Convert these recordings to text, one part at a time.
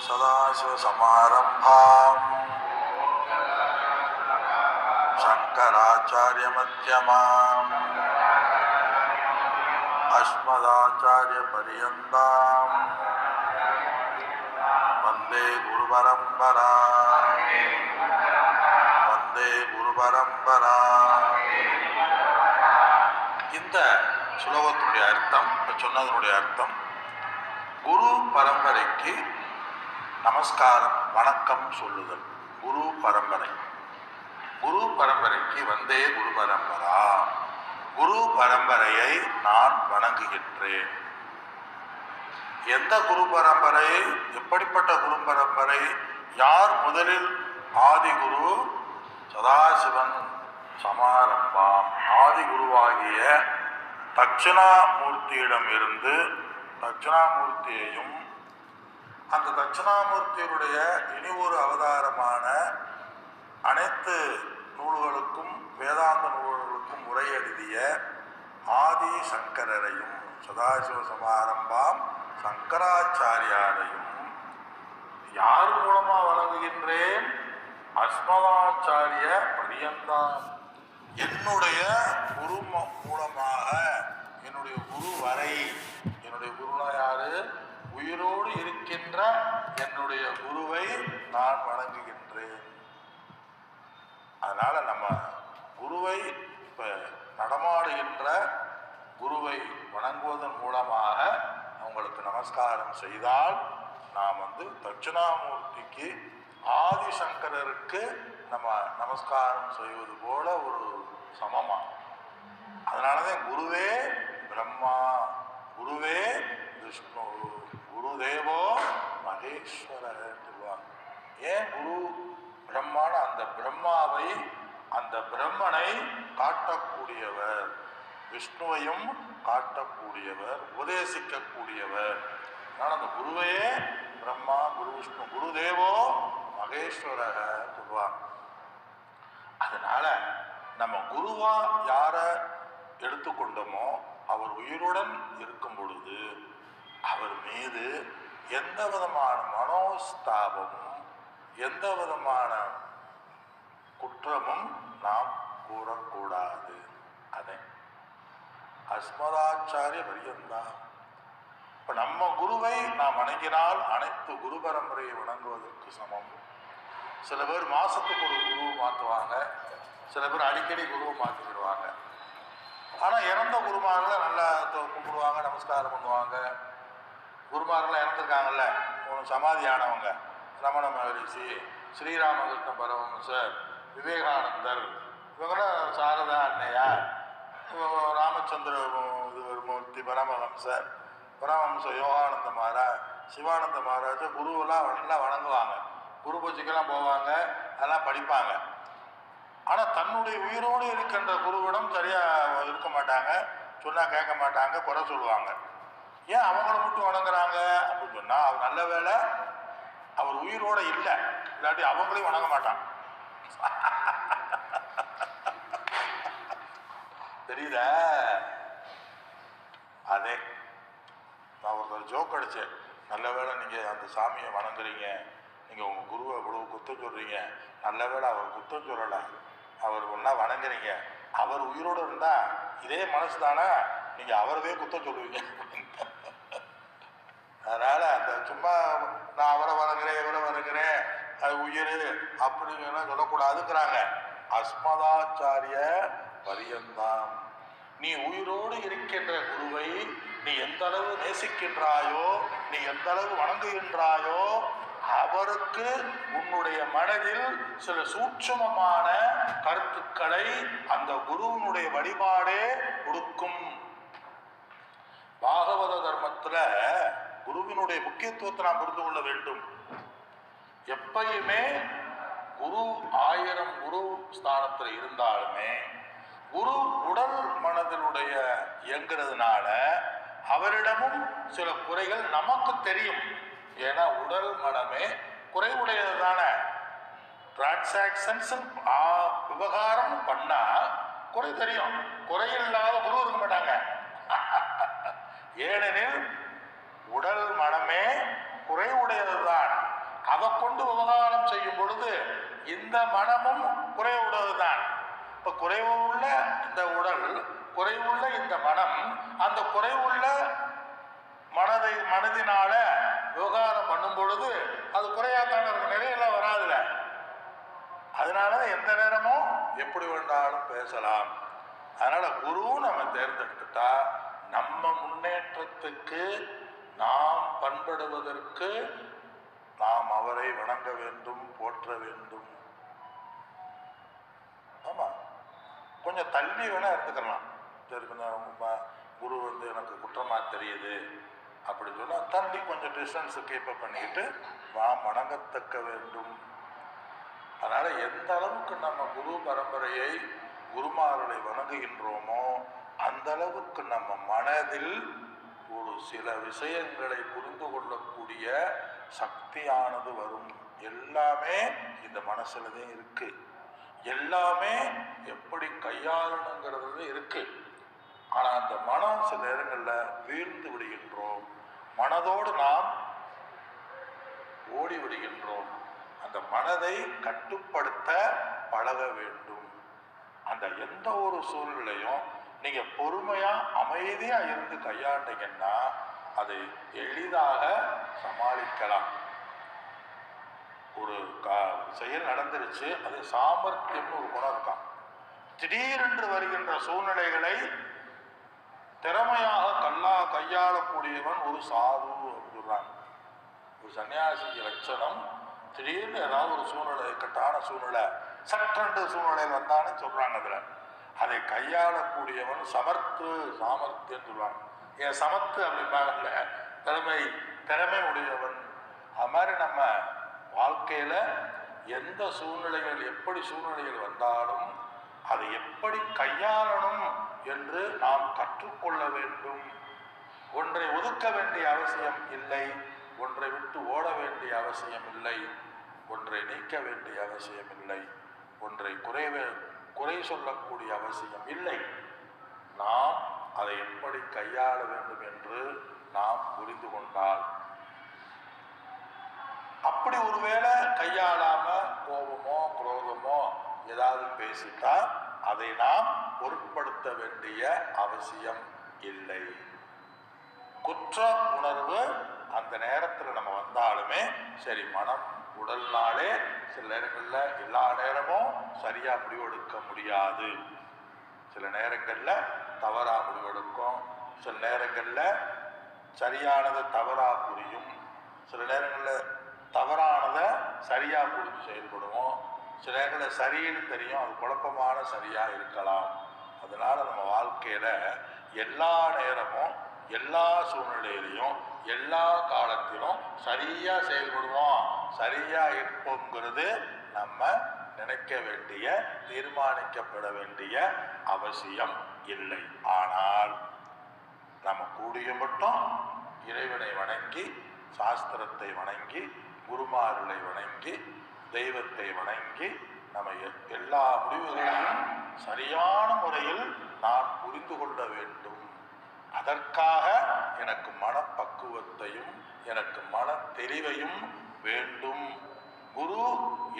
सदाशिवसमारम्भां शङ्कराचार्यमध्यमाम् अस्मदाचार्यपर्यन्तां वन्दे गुरुपरम्परां वन्दे गुरुपरम्परां. இந்த சுலோகத்தினுடைய அர்த்தம், சொன்னதனுடைய அர்த்தம், குரு பரம்பரைக்கு நமஸ்காரம் வணக்கம் சொல்லுதல். குரு பரம்பரைக்கு வந்தே குரு பரம்பரா, குரு பரம்பரையை நான் வணங்குகின்றேன். எந்த குரு பரம்பரை, எப்படிப்பட்ட குரு பரம்பரை, யார் முதலில்? ஆதி குரு சதாசிவன் சமாரம்பாம். ஆதி குருவாகிய தட்சிணாமூர்த்தியிடம் இருந்து தட்சிணாமூர்த்தியையும் அந்த தட்சிணாமூர்த்தியுடைய இனி ஒரு அவதாரமான அனைத்து நூல்களுக்கும் வேதாந்த நூல்களுக்கும் உரை எழுதிய ஆதி சங்கரரையும் சதாசிவ சமாரம்பாம் சங்கராச்சாரியாரையும் யார் மூலமா வணங்குகின்றேன்? அஸ்மதாச்சாரிய பரியந்தாம். என்னுடைய குரு மூலமாக, என்னுடைய குரு வரை, என்னுடைய குருனா யாரு? உயிரோடு இருக்கின்ற என்னுடைய குருவை நான் வணங்குகின்றேன். அதனால நம்ம குருவை, இப்ப நடமாடுகின்ற குருவை வணங்குவதன் மூலமாக அவங்களுக்கு நமஸ்காரம் செய்தால் நாம் தட்சிணாமூர்த்திக்கு ஆதிசங்கரருக்கு நம்ம நமஸ்காரம் செய்வது போல ஒரு சமமா. அதனாலதான் குருவே பிரம்மா, குருவே விஷ்ணு, குருதேவோ மகேஸ்வரர் சொல்லுவாங்க. ஏன் குரு பிரம்மான? அந்த பிரம்மாவை, அந்த பிரம்மனை காட்டக்கூடியவர், விஷ்ணுவையும் காட்டக்கூடியவர், உபதேசிக்கக்கூடியவர். அதனால அந்த குருவையே பிரம்மா, குரு விஷ்ணு, குருதேவோ மகேஸ்வரர் சொல்லுவாங்க. அதனால நம்ம குருவா யார எடுத்துக்கொண்டோமோ அவர் உயிருடன் இருக்கும் பொழுது அவர் மீது எந்த விதமான மனோஸ்தாபமும் எந்த விதமான குற்றமும் நாம் கூறக்கூடாது. அதை அஸ்மதாச்சாரிய பரியந்தான். இப்ப நம்ம குருவை நாம் வணங்கினால் அனைத்து குரு பரம்பரையை வணங்குவதற்கு சமம். சில பேர் மாசத்துக்கு ஒரு குருவை மாற்றுவாங்க, சில பேர் அடிக்கடி குருவை மாற்றிக்கிடுவாங்க. ஆனா இறந்த குருமார்களை நல்லா கும்பிடுவாங்க, நமஸ்காரம் பண்ணுவாங்க. குருமார்கள் இறந்துருக்காங்கல்ல, சமாதி ஆனவங்க, ரமண மகரிஷி, ஸ்ரீராமகிருஷ்ண பரமஹம்சர், விவேகானந்தர், இவங்களாம் சாரதா அன்னையார், ராமச்சந்திர மூர்த்தி பரமஹம்சர், பரமஹம்ச யோகானந்த மகாராஜ், சிவானந்த மகாராஜ் குருவெல்லாம் நல்லா வணங்குவாங்க. குரு பூஜைக்கெல்லாம் போவாங்க, அதெல்லாம் படிப்பாங்க. ஆனால் தன்னுடைய உயிரோடு இருக்கின்ற குருவிடம் சரியா இருக்க மாட்டாங்க, சொன்னா கேட்க மாட்டாங்க, குறை சொல்லுவாங்க. ஏன் அவங்கள மட்டும் வணங்குறாங்க அப்படின்னு சொன்னா, அவர் நல்ல வேலை அவர் உயிரோட இல்லை, இல்லாட்டி அவங்களையும் வணங்க மாட்டான். தெரியுத? அதே நான் ஒரு ஜோக் அடிச்சேன். நல்ல வேலை நீங்க அந்த சாமியை வணங்குறீங்க, நீங்க உங்க குருவை இவ்வளவு குத்தம் சொல்றீங்க, நல்ல வேலை அவர் குத்தம் சொல்லலை, அவர் ஒன்னா வணங்குறீங்க. அவர் உயிரோடு இருந்தா இதே மனசு தானே, நீங்க அவரவே குத்தம் சொல்லுவீங்க. அதனால அந்த சும்மா நான் அவரை வணங்குறேன் இவரை வணங்குறேன் அது உயிர் அப்படிங்கிற சொல்லக்கூடாதுங்கிறாங்க. அஸ்மதாச்சாரிய பரியந்தாம். நீ உயிரோடு இருக்கின்ற குருவை நீ எந்த அளவு நேசிக்கின்றாயோ, நீ எந்த அளவு வணங்குகின்றாயோ, அவருக்கு உன்னுடைய மனதில் சில சூட்சமமான கருத்துக்களை அந்த குருவினுடைய வழிபாடே கொடுக்கும். பாகவத தர்மத்துல குருவினுடைய முக்கியத்துவத்தை நாம் புரிந்து கொள்ள வேண்டும். எப்பயுமே குரு 1000 குரு ஸ்தானத்துல இருந்தாலுமே குரு உடல் மனதினுடைய இயங்குறதுனால அவரிடமும் சில குறைகள் நமக்கு தெரியும். ஏன்னா உடல் மனமே குறைவுடையது தானே. டிரான்சாக்சன்ஸ் விவகாரம் பண்ணா குறை தெரியும், குறையில்லாத குரு இருக்க மாட்டாங்க. ஏனெனில் உடல் மனமே குறைவுடையதுதான். இந்த மனமும் குறைவுள்ளதுதான். இப்ப குறைவுள்ள இந்த உடல், குறைவுள்ள இந்த மனம், அந்த குறைவுள்ள மனதினால விவகாரம் பண்ணும் பொழுது அது குறையாத்தான இருக்க நிலையெல்லாம் வராதுல. அதனால எந்த நேரமும் எப்படி வேண்டாலும் பேசலாம். அதனால குரு நம்ம தேர்ந்தெடுத்துட்டா நம்ம முன்னேற்றத்துக்கு, நாம் பண்படுவதற்கு நாம் அவரை வணங்க வேண்டும், போற்ற வேண்டும். ஆமா, கொஞ்சம் தள்ளி வேணா எடுத்துக்கலாம். சரி, குரு எனக்கு குற்றமா தெரியுது அப்படின்னு சொன்னா தள்ளி கொஞ்சம் டிஸ்டன்ஸ் கீப் பண்ணிக்கிட்டு நாம் வணங்கத்தக்க வேண்டும். அதனால எந்த அளவுக்கு நம்ம குரு பரம்பரையை, குருமார்களை வணங்குகின்றோமோ அந்த அளவுக்கு நம்ம மனதில் ஒரு சில விஷயங்களை புரிந்து கொள்ளக்கூடிய சக்தியானது வரும். எல்லாமே இந்த மனசுலதான் இருக்கு. எல்லாமே எப்படி கையாளணுங்கிறது இருக்கு. ஆனா அந்த மனம் சில நேரங்கள்ல வீழ்ந்து விடுகின்றோம். மனதோடு நாம் ஓடி விடுகின்றோம். அந்த மனதை கட்டுப்படுத்த பழக வேண்டும். அந்த எந்த ஒரு சூழ்நிலையும் நீங்க பொறுமையா அமைதியா இருந்து கையாண்டீங்கன்னா அதை எளிதாக சமாளிக்கலாம். ஒரு செயல் நடந்துருச்சு, அது சாமர்த்தியம்னு ஒரு குணம் இருக்கான். திடீரென்று வருகின்ற சூழ்நிலைகளை திறமையாக கையாளக்கூடியவன் ஒரு சாது சொல்றாங்க. ஒரு சன்னியாசி லட்சணம் திடீர்னு ஏதாவது ஒரு சூழ்நிலை, இக்கட்டான சூழ்நிலை, சற்றண்டு சூழ்நிலையில் வந்தான்னு சொல்றாங்க. அதுல அதை கையாளக்கூடியவன் சாமர்த்தியம் சொல்லுவாங்க. ஏன் சமத்து அப்படிம்பாங்கல்ல, திறமை உடையவன். அது மாதிரி நம்ம வாழ்க்கையில எந்த சூழ்நிலைகள், எப்படி சூழ்நிலைகள் வந்தாலும் அதை எப்படி கையாளணும் என்று நாம் கற்றுக்கொள்ள வேண்டும். ஒன்றை ஒதுக்க வேண்டிய அவசியம் இல்லை, ஒன்றை விட்டு ஓட வேண்டிய அவசியம் இல்லை, ஒன்றை நீக்க வேண்டிய அவசியம் இல்லை, ஒன்றை குறை சொல்லக்கூடிய அவசியம் இல்லை. நாம் அதை எப்படி கையாள வேண்டும் என்று நாம் புரிந்து கொண்டால், அப்படி ஒருவேளை கையாளாம கோபமோ குரோதமோ ஏதாவது பேசிட்டா அதை நாம் பொருட்படுத்த வேண்டிய அவசியம் இல்லை. குற்ற உணர்வு அந்த நேரத்தில் நம்ம வந்தாலுமே சரி, மனம் உடல்னாலே சில நேரங்கள்ல எல்லா நேரமும் சரியா முடிவெடுக்க முடியாது. சில நேரங்கள்ல தவறா முடிவெடுக்கும், சில நேரங்கள்ல சரியானதை தவறா புரியும், சில நேரங்கள்ல தவறானதை சரியா புரிஞ்சு செயல்படுவோம், சில நேரங்களில் சரின்னு தெரியும், அது குழப்பமான சரியா இருக்கலாம். அதனால நம்ம வாழ்க்கையில எல்லா நேரமும் எல்லா சூழ்நிலையிலையும் எல்லா காலத்திலும் சரியா செயல்படுவோம், சரியா இருப்போங்கிறது நம்ம நினைக்க வேண்டிய, தீர்மானிக்கப்பட வேண்டிய அவசியம் இல்லை. ஆனால் நம்ம கூடிய மட்டும் இறைவனை வணங்கி, சாஸ்திரத்தை வணங்கி, குருமார்களை வணங்கி, தெய்வத்தை வணங்கி நம்ம எல்லா முடிவுகளையும் சரியான முறையில் நான் புரிந்து கொள்ள வேண்டும். அதற்காக எனக்கு மனப்பக்குவத்தையும் எனக்கு மன தெளிவையும் வேண்டும். குரு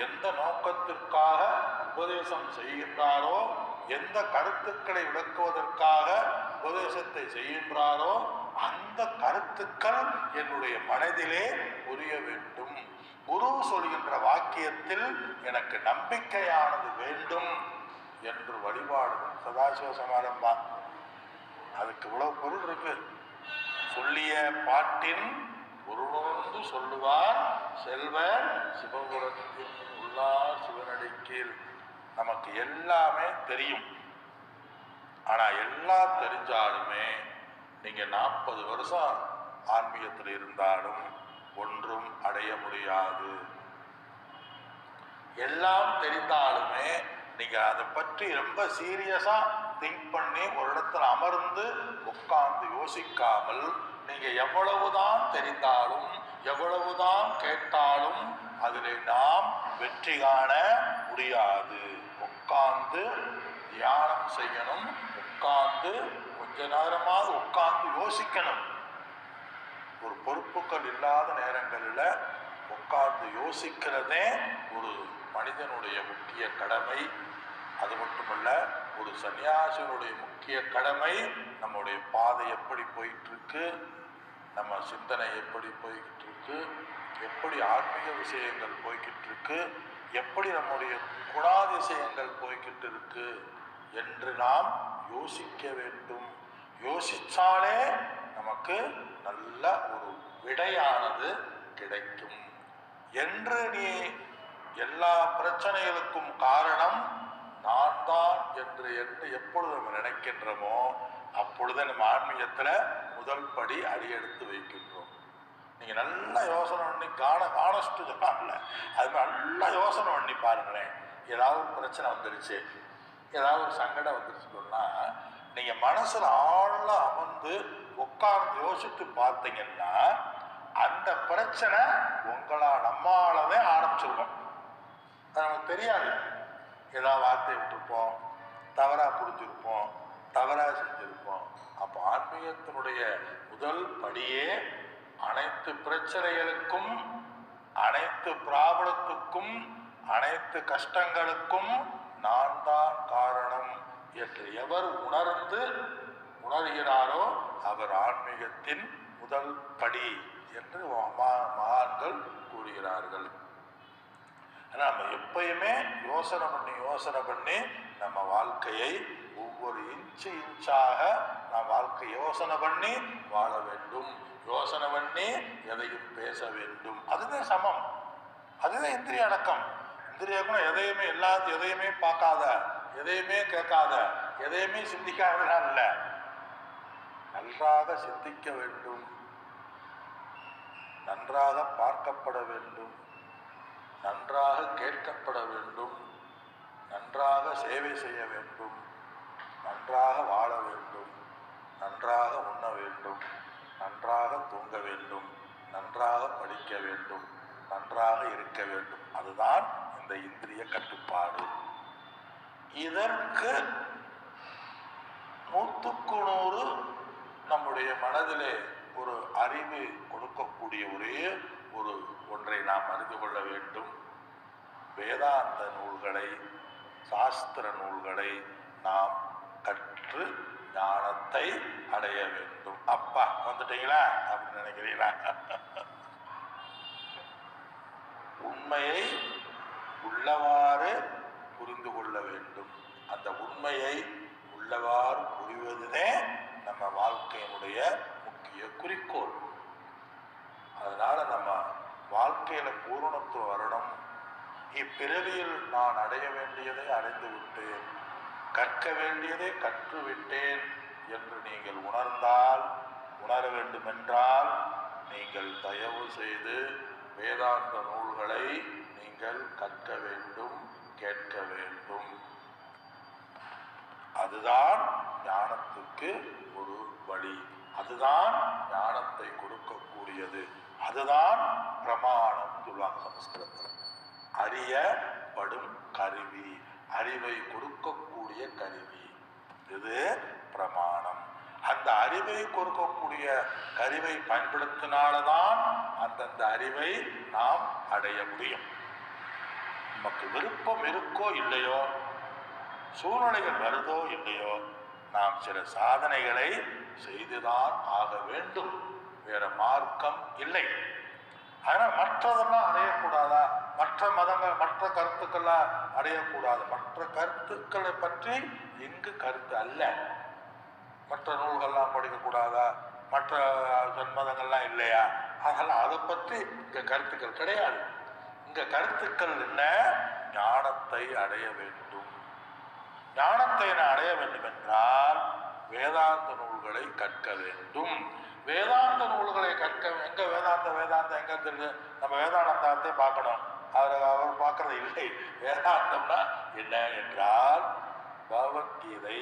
எந்த நோக்கத்திற்காக உபதேசம் செய்கின்றாரோ, எந்த கருத்துக்களை விளக்குவதற்காக உபதேசத்தை செய்கின்றாரோ அந்த கருத்துக்கள் என்னுடைய மனதிலே புரிய வேண்டும். குரு சொல்கின்ற வாக்கியத்தில் எனக்கு நம்பிக்கையானது வேண்டும் என்று வழிபாடு. சதாசிவ சமாரம்பம் அதுக்கு இவ்வளவு பொருள் இருக்கு. சொல்லிய பாட்டின் பொருளொன்று சொல்லுவார் செல்வர் சிவபுரத்தின் உள்ளார் சிவனடிக்கீழ். நமக்கு எல்லாமே தெரியும். ஆனா எல்லாம் தெரிஞ்சாலுமே நீங்க 40 வருஷம் ஆன்மீகத்தில் இருந்தாலும் ஒன்றும் அடைய முடியாது. எல்லாம் தெரிந்தாலுமே நீங்க அதை பற்றி ரொம்ப சீரியஸா திங்க் பண்ணி ஒரு இடத்துல அமர்ந்து உட்கார்ந்து யோசிக்காமல் நீங்க எவ்வளவுதான் தெரிந்தாலும் எவ்வளவுதான் கேட்டாலும் அதில் நாம் வெற்றி காண முடியாது. உட்கார்ந்து தியானம் செய்யணும், உட்கார்ந்து கொஞ்ச நேரமாக உட்கார்ந்து யோசிக்கணும். ஒரு பொறுப்புகள் இல்லாத நேரங்களில் உட்கார்ந்து யோசிக்கிறதே ஒரு மனிதனுடைய முக்கிய கடமை. அது மட்டுமல்ல, ஒரு சன்னியாசியினுடைய முக்கிய கடமை நம்முடைய பாதை எப்படி போயிட்டு இருக்கு, நம்ம சிந்தனை எப்படி போய்கிட்டு இருக்கு, எப்படி ஆன்மீக விஷயங்கள் போய்கிட்டு இருக்கு, எப்படி நம்முடைய குணாதிசயங்கள் போய்கிட்டு இருக்கு என்று நாம் யோசிக்க வேண்டும். யோசிச்சாலே நமக்கு நல்ல ஒரு விடையானது கிடைக்கும். என்று நீ எல்லா பிரச்சனைகளுக்கும் காரணம் நான் தான் என்று எப்பொழுது நம்ம நினைக்கின்றோமோ அப்பொழுது நம்ம ஆன்மீகத்துல முதல் படி அடியெடுத்து வைக்கின்றோம். நீங்க நல்லா யோசனை பண்ணி காணஸ்ட் சொன்னாங்கல்ல, அது நல்லா யோசனை பண்ணி பாருங்களேன். ஏதாவது ஒரு பிரச்சனை வந்துருச்சு, ஏதாவது ஒரு சங்கடம் வந்துருச்சுன்னா நீங்க மனசுல ஆழ அமர்ந்து உட்கார்ந்து யோசித்து பார்த்தீங்கன்னா அந்த பிரச்சனை நம்மளாவே ஆரம்பிச்சிருக்கோம். அது நமக்கு தெரியாது. ஏதாவது வார்த்தையை விட்டுருப்போம், தவறா புரிஞ்சிருப்போம், தவறா செஞ்சிருப்போம். அப்போ ஆன்மீகத்தினுடைய முதல் படியே அனைத்து பிரச்சனைகளுக்கும், அனைத்து பிராபலத்துக்கும், அனைத்து கஷ்டங்களுக்கும் நான் தான் காரணம் என்று எவர் உணர்கிறாரோ அவர் ஆன்மீகத்தின் முதல் படி என்று மகான்கள் கூறுகிறார்கள். நம்ம எப்பயுமே யோசனை பண்ணி நம்ம வாழ்க்கையை ஒவ்வொரு இன்ச்சாக நாம் வாழ்க்கை யோசனை பண்ணி வாழ வேண்டும். யோசனை பண்ணி எதையும் பேச வேண்டும். அதுதான் சமம், அதுதான் இந்திரிய அடக்கம். இந்திரிய அடக்கம் எதையுமே பார்க்காத, எதையுமே கேட்காத, எதையுமே சிந்திக்காததான் இல்லை. நன்றாக சிந்திக்க வேண்டும், நன்றாக பார்க்கப்பட வேண்டும், நன்றாக கேட்கப்பட வேண்டும், நன்றாக சேவை செய்ய வேண்டும், நன்றாக வாழ வேண்டும், நன்றாக உண்ண வேண்டும், நன்றாக தூங்க வேண்டும், நன்றாக படிக்க வேண்டும், நன்றாக இருக்க வேண்டும். அதுதான் இந்த இந்திரிய கட்டுப்பாடு. இதற்கு 100க்கு 100 நம்முடைய மனதிலே ஒரு அறிவு கொடுக்கக்கூடிய ஒன்றை நாம் அறிந்து கொள்ள வேண்டும். வேதாந்த நூல்களை, சாஸ்திர நூல்களை நாம் கற்று ஞானத்தை அடைய வேண்டும். அப்பா வந்துட்டீங்களா அப்படின்னு நினைக்கிறீங்களா? உண்மையை உள்ளவாறு புரிந்து கொள்ள வேண்டும். அந்த உண்மையை உள்ளவாறு புரிவதுனே நம்ம வாழ்க்கையினுடைய முக்கிய குறிக்கோள். அதனால நம்ம வாழ்க்கையில பூரணத்துவம் வரணும். இப்பிறவியில் நான் அடைய வேண்டியதை அடைந்து விட்டேன், கற்க வேண்டியதை கற்றுவிட்டேன் என்று நீங்கள் உணர வேண்டுமென்றால் நீங்கள் தயவு செய்து வேதாந்த நூல்களை நீங்கள் கற்க வேண்டும், கேட்க வேண்டும். அதுதான் ஞானத்துக்கு ஒரு வழி, அதுதான் ஞானத்தை கொடுக்கக்கூடியது, அதுதான் பிரமாணம் சொல்லுவாங்க சமஸ்கிருதத்தில். அறியப்படும் கருவி, அறிவை கொடுக்கக்கூடிய கருவி, இது பிரமாணம். அந்த அறிவை கொடுக்கக்கூடிய கருவை பயன்படுத்தினால்தான் அந்தந்த அறிவை நாம் அடைய முடியும். நமக்கு விருப்பம் இருக்கோ இல்லையோ, சூழ்நிலைகள் வருதோ இல்லையோ, நாம் சில சாதனைகளை செய்துதான் ஆக வேண்டும். வேற மார்க்கம் இல்லை. அதனால் மற்றதெல்லாம் அடையக்கூடாதா? மற்ற மதங்கள், மற்ற கருத்துக்கள்லாம் அடையக்கூடாது. மற்ற கருத்துக்களை பற்றி இங்கு கருத்து அல்ல. மற்ற நூல்கள்லாம் படிக்கக்கூடாதா? மற்ற சன்மதங்கள்லாம் இல்லையா? அதெல்லாம் அதை பற்றி இங்க கருத்துக்கள் கிடையாது. இங்க கருத்துக்கள் என்ன? ஞானத்தை அடைய வேண்டும். ஞானத்தை அடைய வேண்டும் என்றால் வேதாந்த நூல்களை கற்க வேண்டும். வேதாந்த நூல்களை கற்க எங்க வேதாந்தம் எங்க தெரியுது? நம்ம வேதாந்தத்தை பார்க்கணும். அவர் பார்க்கறது இல்லை. வேதாந்தம்னா என்ன என்றால் பகவத்கீதை,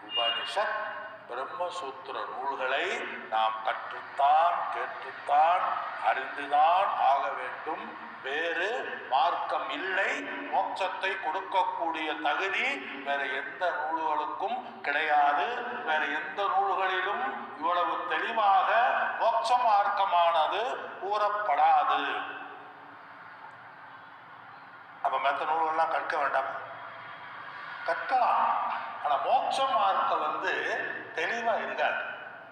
உபனிஷத், பிரம்மசூத்திர நூல்களை நாம் கற்றுத்தான், கேட்டுத்தான், அறிந்துதான் ஆக வேண்டும். வேறு மார்க்கம் இல்லை. மோட்சத்தை கொடுக்கக்கூடிய தகுதி வேற எந்த நூல்களுக்கும் கிடையாது. வேற எந்த நூல்களிலும் இவ்வளவு தெளிவாக மோட்ச மார்க்கமானது கூறப்படாது. அப்போ மற்ற நூல்கள்லாம் கற்க வேண்டாம், கற்கலாம். ஆனால் மோட்ச மார்க்கம் வந்து தெளிவாக இருக்காது,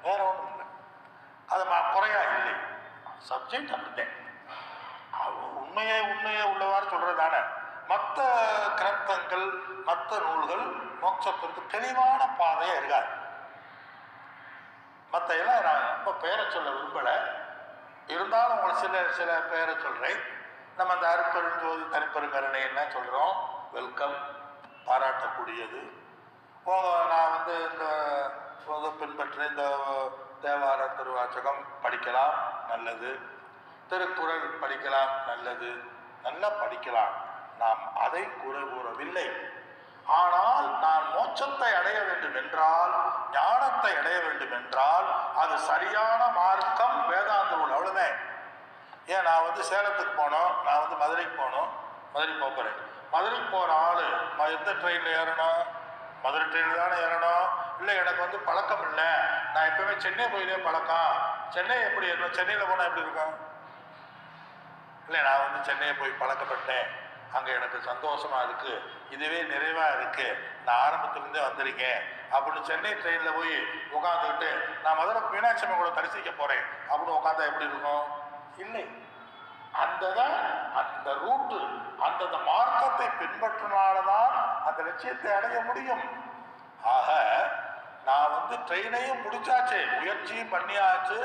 வேற ஒன்றும் இல்லை. அது குறையா இல்லை, சப்ஜெக்ட் அப்படித்தான். உண்மையே உள்ளவாறு சொல்றதானே. மற்ற கிரந்தங்கள் மற்ற நூல்கள் மோட்சத்திற்கு தெளிவான பாதையே இருக்காது. மற்ற எல்லாம் நான் ரொம்ப பெயரை சொல்ல விரும்பலை, இருந்தாலும் உங்களுக்கு சில பெயரை சொல்றேன். நம்ம அந்த அருட்பெருஞ்சோதி தனிப்பெருங்கருணை என்ன சொல்றோம், வெல்கம், பாராட்டக்கூடியது. நான் வந்து இந்த பின்பற்ற இந்த தேவார திருவாச்சகம் படிக்கலாம், நல்லது. திருக்குறள் படிக்கலாம், நல்லது, நல்லா படிக்கலாம், நாம் அதை கூறவில்லை. ஆனால் நான் மோட்சத்தை அடைய வேண்டும் என்றால், ஞானத்தை அடைய வேண்டும் என்றால் அது சரியான மார்க்கம் வேதாந்த நூல், அவ்வளவுதான். ஏன் நான் வந்து சேலத்துக்கு போனோம், நான் வந்து மதுரைக்கு போனோம், மதுரை போகிறேன். மதுரைக்கு போகிற ஆள் எந்த ட்ரெயினில் ஏறணும், மதுரை ட்ரெயினில் தானே ஏறணும். இல்லை எனக்கு வந்து பழக்கம் இல்லை, நான் எப்பவுமே சென்னை போயிலே பழக்கம், சென்னை எப்படி ஏறணும், சென்னையில் போனால் எப்படி இருக்கும். இல்லை நான் வந்து சென்னையை போய் பழக்கப்பட்டேன், அங்கே எனக்கு சந்தோஷமாக இருக்குது, இதுவே நிறைவாக இருக்குது, நான் ஆரம்பத்துலேருந்தே வந்திருக்கேன் அப்படின்னு சென்னை ட்ரெயினில் போய் உட்காந்துக்கிட்டு நான் மதுரை மீனாட்சி அம்மன் கூட தரிசிக்க போகிறேன் அப்படின்னு உட்காந்தா எப்படி இருக்கும். இல்லை, அந்த ரூட்டு அந்த மார்க்கத்தை பின்பற்றினால்தான் அந்த லட்சியத்தை அடைய முடியும். ஆக நான் வந்து ட்ரெயினையும் முடிச்சாச்சு, முயற்சியும் பண்ணியாச்சு,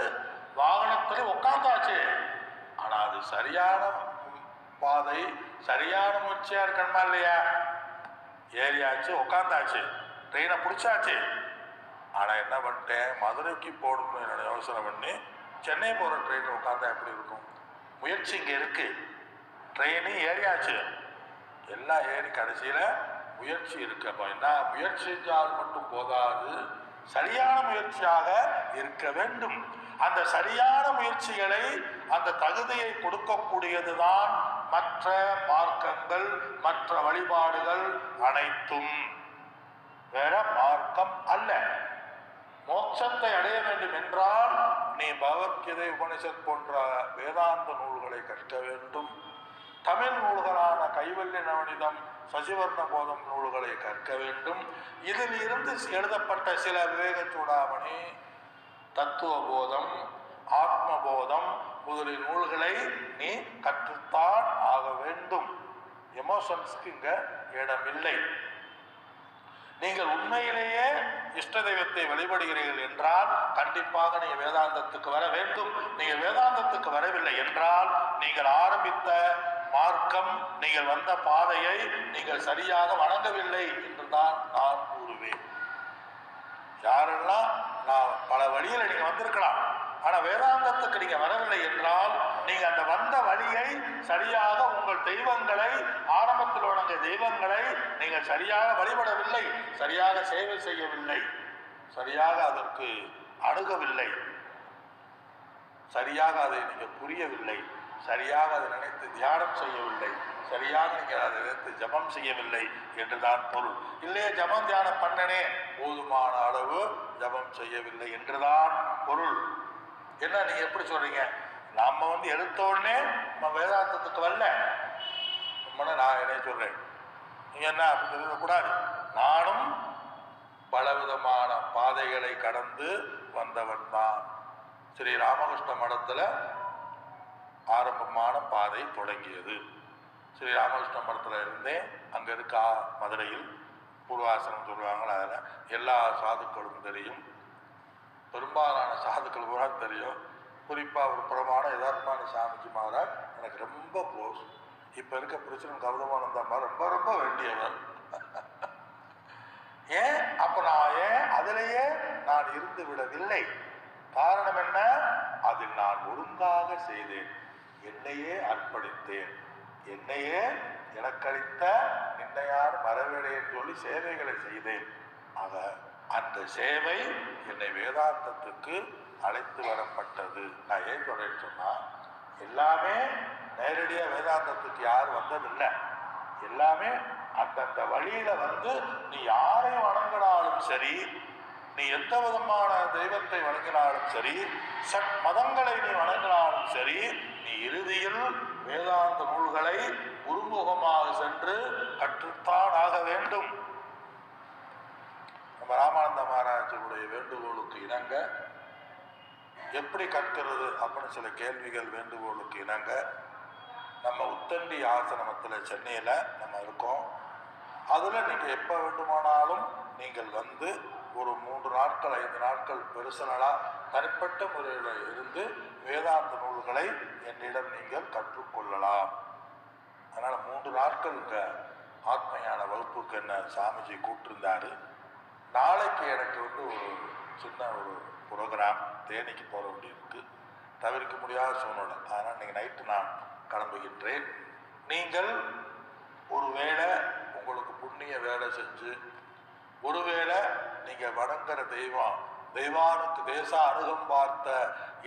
வாகனத்திலையும் உட்காந்தாச்சு, ஆனா அது சரியான பாதை, சரியான முயற்சியா இருக்கணுமா இல்லையா. ஏறியாச்சு, உட்காந்தாச்சு, ட்ரெயினை பிடிச்சாச்சு, ஆனா என்ன பண்ணிட்டேன், மதுரைக்கு போகணும்னு என்னோட யோசனை பண்ணி சென்னை போகிற ட்ரெயினில் உட்காந்தா எப்படி இருக்கும். முயற்சி இங்கே இருக்கு, ட்ரெயினும் ஏறியாச்சு, எல்லாம் ஏறி கடைசியில் முயற்சி இருக்கு. அப்போ என்ன, முயற்சி செஞ்சால் மட்டும் போதாது, சரியான முயற்சியாக இருக்க வேண்டும். அந்த சரியான முயற்சிகளை, அந்த தகுதியை கொடுக்கக்கூடியதுதான் மற்ற மார்க்கங்கள், மற்ற வழிபாடுகள் அனைத்தும், வேற மார்க்கம் அல்ல. மோட்சத்தை அடைய வேண்டும் என்றால் நீ பகவத்கீதை, உபனிஷத் போன்ற வேதாந்த நூல்களை கற்க வேண்டும். தமிழ் நூல்களான கைவல்ய நவனிதம், சசிவர்ண போதம் நூல்களை கற்க வேண்டும். இதில் இருந்து எழுதப்பட்ட சில விவேக சூடாமணி, தத்துவ போதம், ஆத்மபோதம் முதலிய நூல்களை நீ கற்றுத்தான் ஆக வேண்டும். எமோஷன்ஸ்க்கு இங்க இடமில்லை. நீங்கள் உண்மையிலேயே இஷ்ட தெய்வத்தை வழிபடுகிறீர்கள் என்றால் கண்டிப்பாக நீங்கள் வேதாந்தத்துக்கு வர வேண்டும். நீங்கள் வேதாந்தத்துக்கு வரவில்லை என்றால் நீங்கள் ஆரம்பித்த மார்க்கம், நீங்கள் வந்த பாதையை நீங்கள் சரியாக வணங்கவில்லை என்றுதான் நான் கூறுவேன். யாரெல்லாம் நான் பல வழியில் நீங்க வந்திருக்கலாம், ஆனா வேதாந்தத்துக்கு நீங்க வரவில்லை என்றால் நீங்க அந்த வந்த வழியை சரியாக, உங்கள் தெய்வங்களை, ஆரம்பத்தில் வணங்கிய தெய்வங்களை நீங்கள் சரியாக வழிபடவில்லை, சரியாக சேவை செய்யவில்லை, சரியாக அதற்கு அணுகவில்லை, சரியாக அதை நீங்க புரியவில்லை, சரியாக அதை நினைத்து தியானம் செய்யவில்லை, சரியாக நீங்கள் அதை நினைத்து ஜபம் செய்யவில்லை என்றுதான் பொருள். இல்லையே ஜபம் தியானம் பண்ணனே, போதுமான அளவு ஜபம் செய்யவில்லை என்றுதான் பொருள். என்ன நீங்க எப்படி சொல்றீங்க, நம்ம வந்து எடுத்த உடனே நம்ம வேதாந்தத்துக்கு வரல, நான் என்ன சொல்றேன், நீங்க என்ன அப்படி தெரியக்கூடாது. நானும் பலவிதமான பாதைகளை கடந்து வந்தவன் தான். ஸ்ரீ ராமகிருஷ்ண மடத்துல ஆரம்பமான பாதை தொடங்கியது. ஸ்ரீ ராமகிருஷ்ண மடத்துல இருந்தே அங்க இருக்க மதுரையில் பூர்வாசனம் சொல்லுவாங்க, அதில் எல்லா சாதுக்களும் தெரியும், பெரும்பாலான சாதுக்கள் கூட தெரியும். குறிப்பாக ஒரு புறமான யதார்த்தமான சாமிஜி மகாராஜ் எனக்கு ரொம்ப க்ளோஸ். இப்போ இருக்க பிரச்சனை கௌதமானந்தா மாதிரி ரொம்ப ரொம்ப வேண்டியவர். ஏன் அப்போ நான் அதிலேயே நான் இருந்து விடவில்லை. காரணம் என்ன, அதில் நான் ஒழுங்காக செய்தேன், என்னையே அர்ப்பணித்தேன், என்னையே எனக்களித்த நின்னையார் மரவேடையை சொல்லி சேவைகளை செய்தேன். ஆக அந்த சேவை என்னை வேதாந்தத்துக்கு அழைத்து வரப்பட்டது. நான் ஏன் சொல்றேன்னு சொன்னா, எல்லாமே நேரடியாக வேதாந்தத்துக்கு யாரும் வந்ததில்லை, எல்லாமே அந்தந்த வழியில வந்து நீ யாரையும் வணங்கினாலும் சரி, நீ எந்த விதமான தெய்வத்தை வணங்கினாலும் சரி, மதங்களை நீ வணங்கினாலும் சரி, நீ இறுதியில் வேதாந்த நூல்களை குருமுகமாக சென்று கற்றுத்தான் ஆக வேண்டும். நம்ம ராமானந்த மகாராஜருடைய வேண்டுகோளுக்கு இணங்க எப்படி கற்கிறது அப்படின்னு சில கேள்விகள் வேண்டுகோளுக்கு இணங்க நம்ம உத்தண்டி ஆசிரமத்தில் சென்னையில் நம்ம இருக்கோம். அதில் நீங்கள் எப்போ வேண்டுமானாலும் நீங்கள் வந்து ஒரு 3 நாட்கள் 5 நாட்கள் பெருசனலாக தனிப்பட்ட முறையில் இருந்து வேதாந்த நூல்களை என்னிடம் நீங்கள் கற்றுக்கொள்ளலாம். அதனால் 3 நாட்கள் இந்த ஆத்மஞான வகுப்புக்கு என்ன சாமிஜி கூப்பிட்டுருந்தாரு. நாளைக்கு எனக்கு வந்து ஒரு சின்ன ஒரு ப்ரோக்ராம் தேனிக்கு போக வேண்டியிருக்கு, தவிர்க்க முடியாத சூழ்நிலை. அதனால் இன்றைக்கி நைட்டு நான் கிளம்புகின்றேன். நீங்கள் ஒருவேளை உங்களுக்கு புண்ணிய வேலை செஞ்சு ஒருவேளை நீங்கள் வணங்குற தெய்வானுக்கு தேச அணுகம் பார்த்த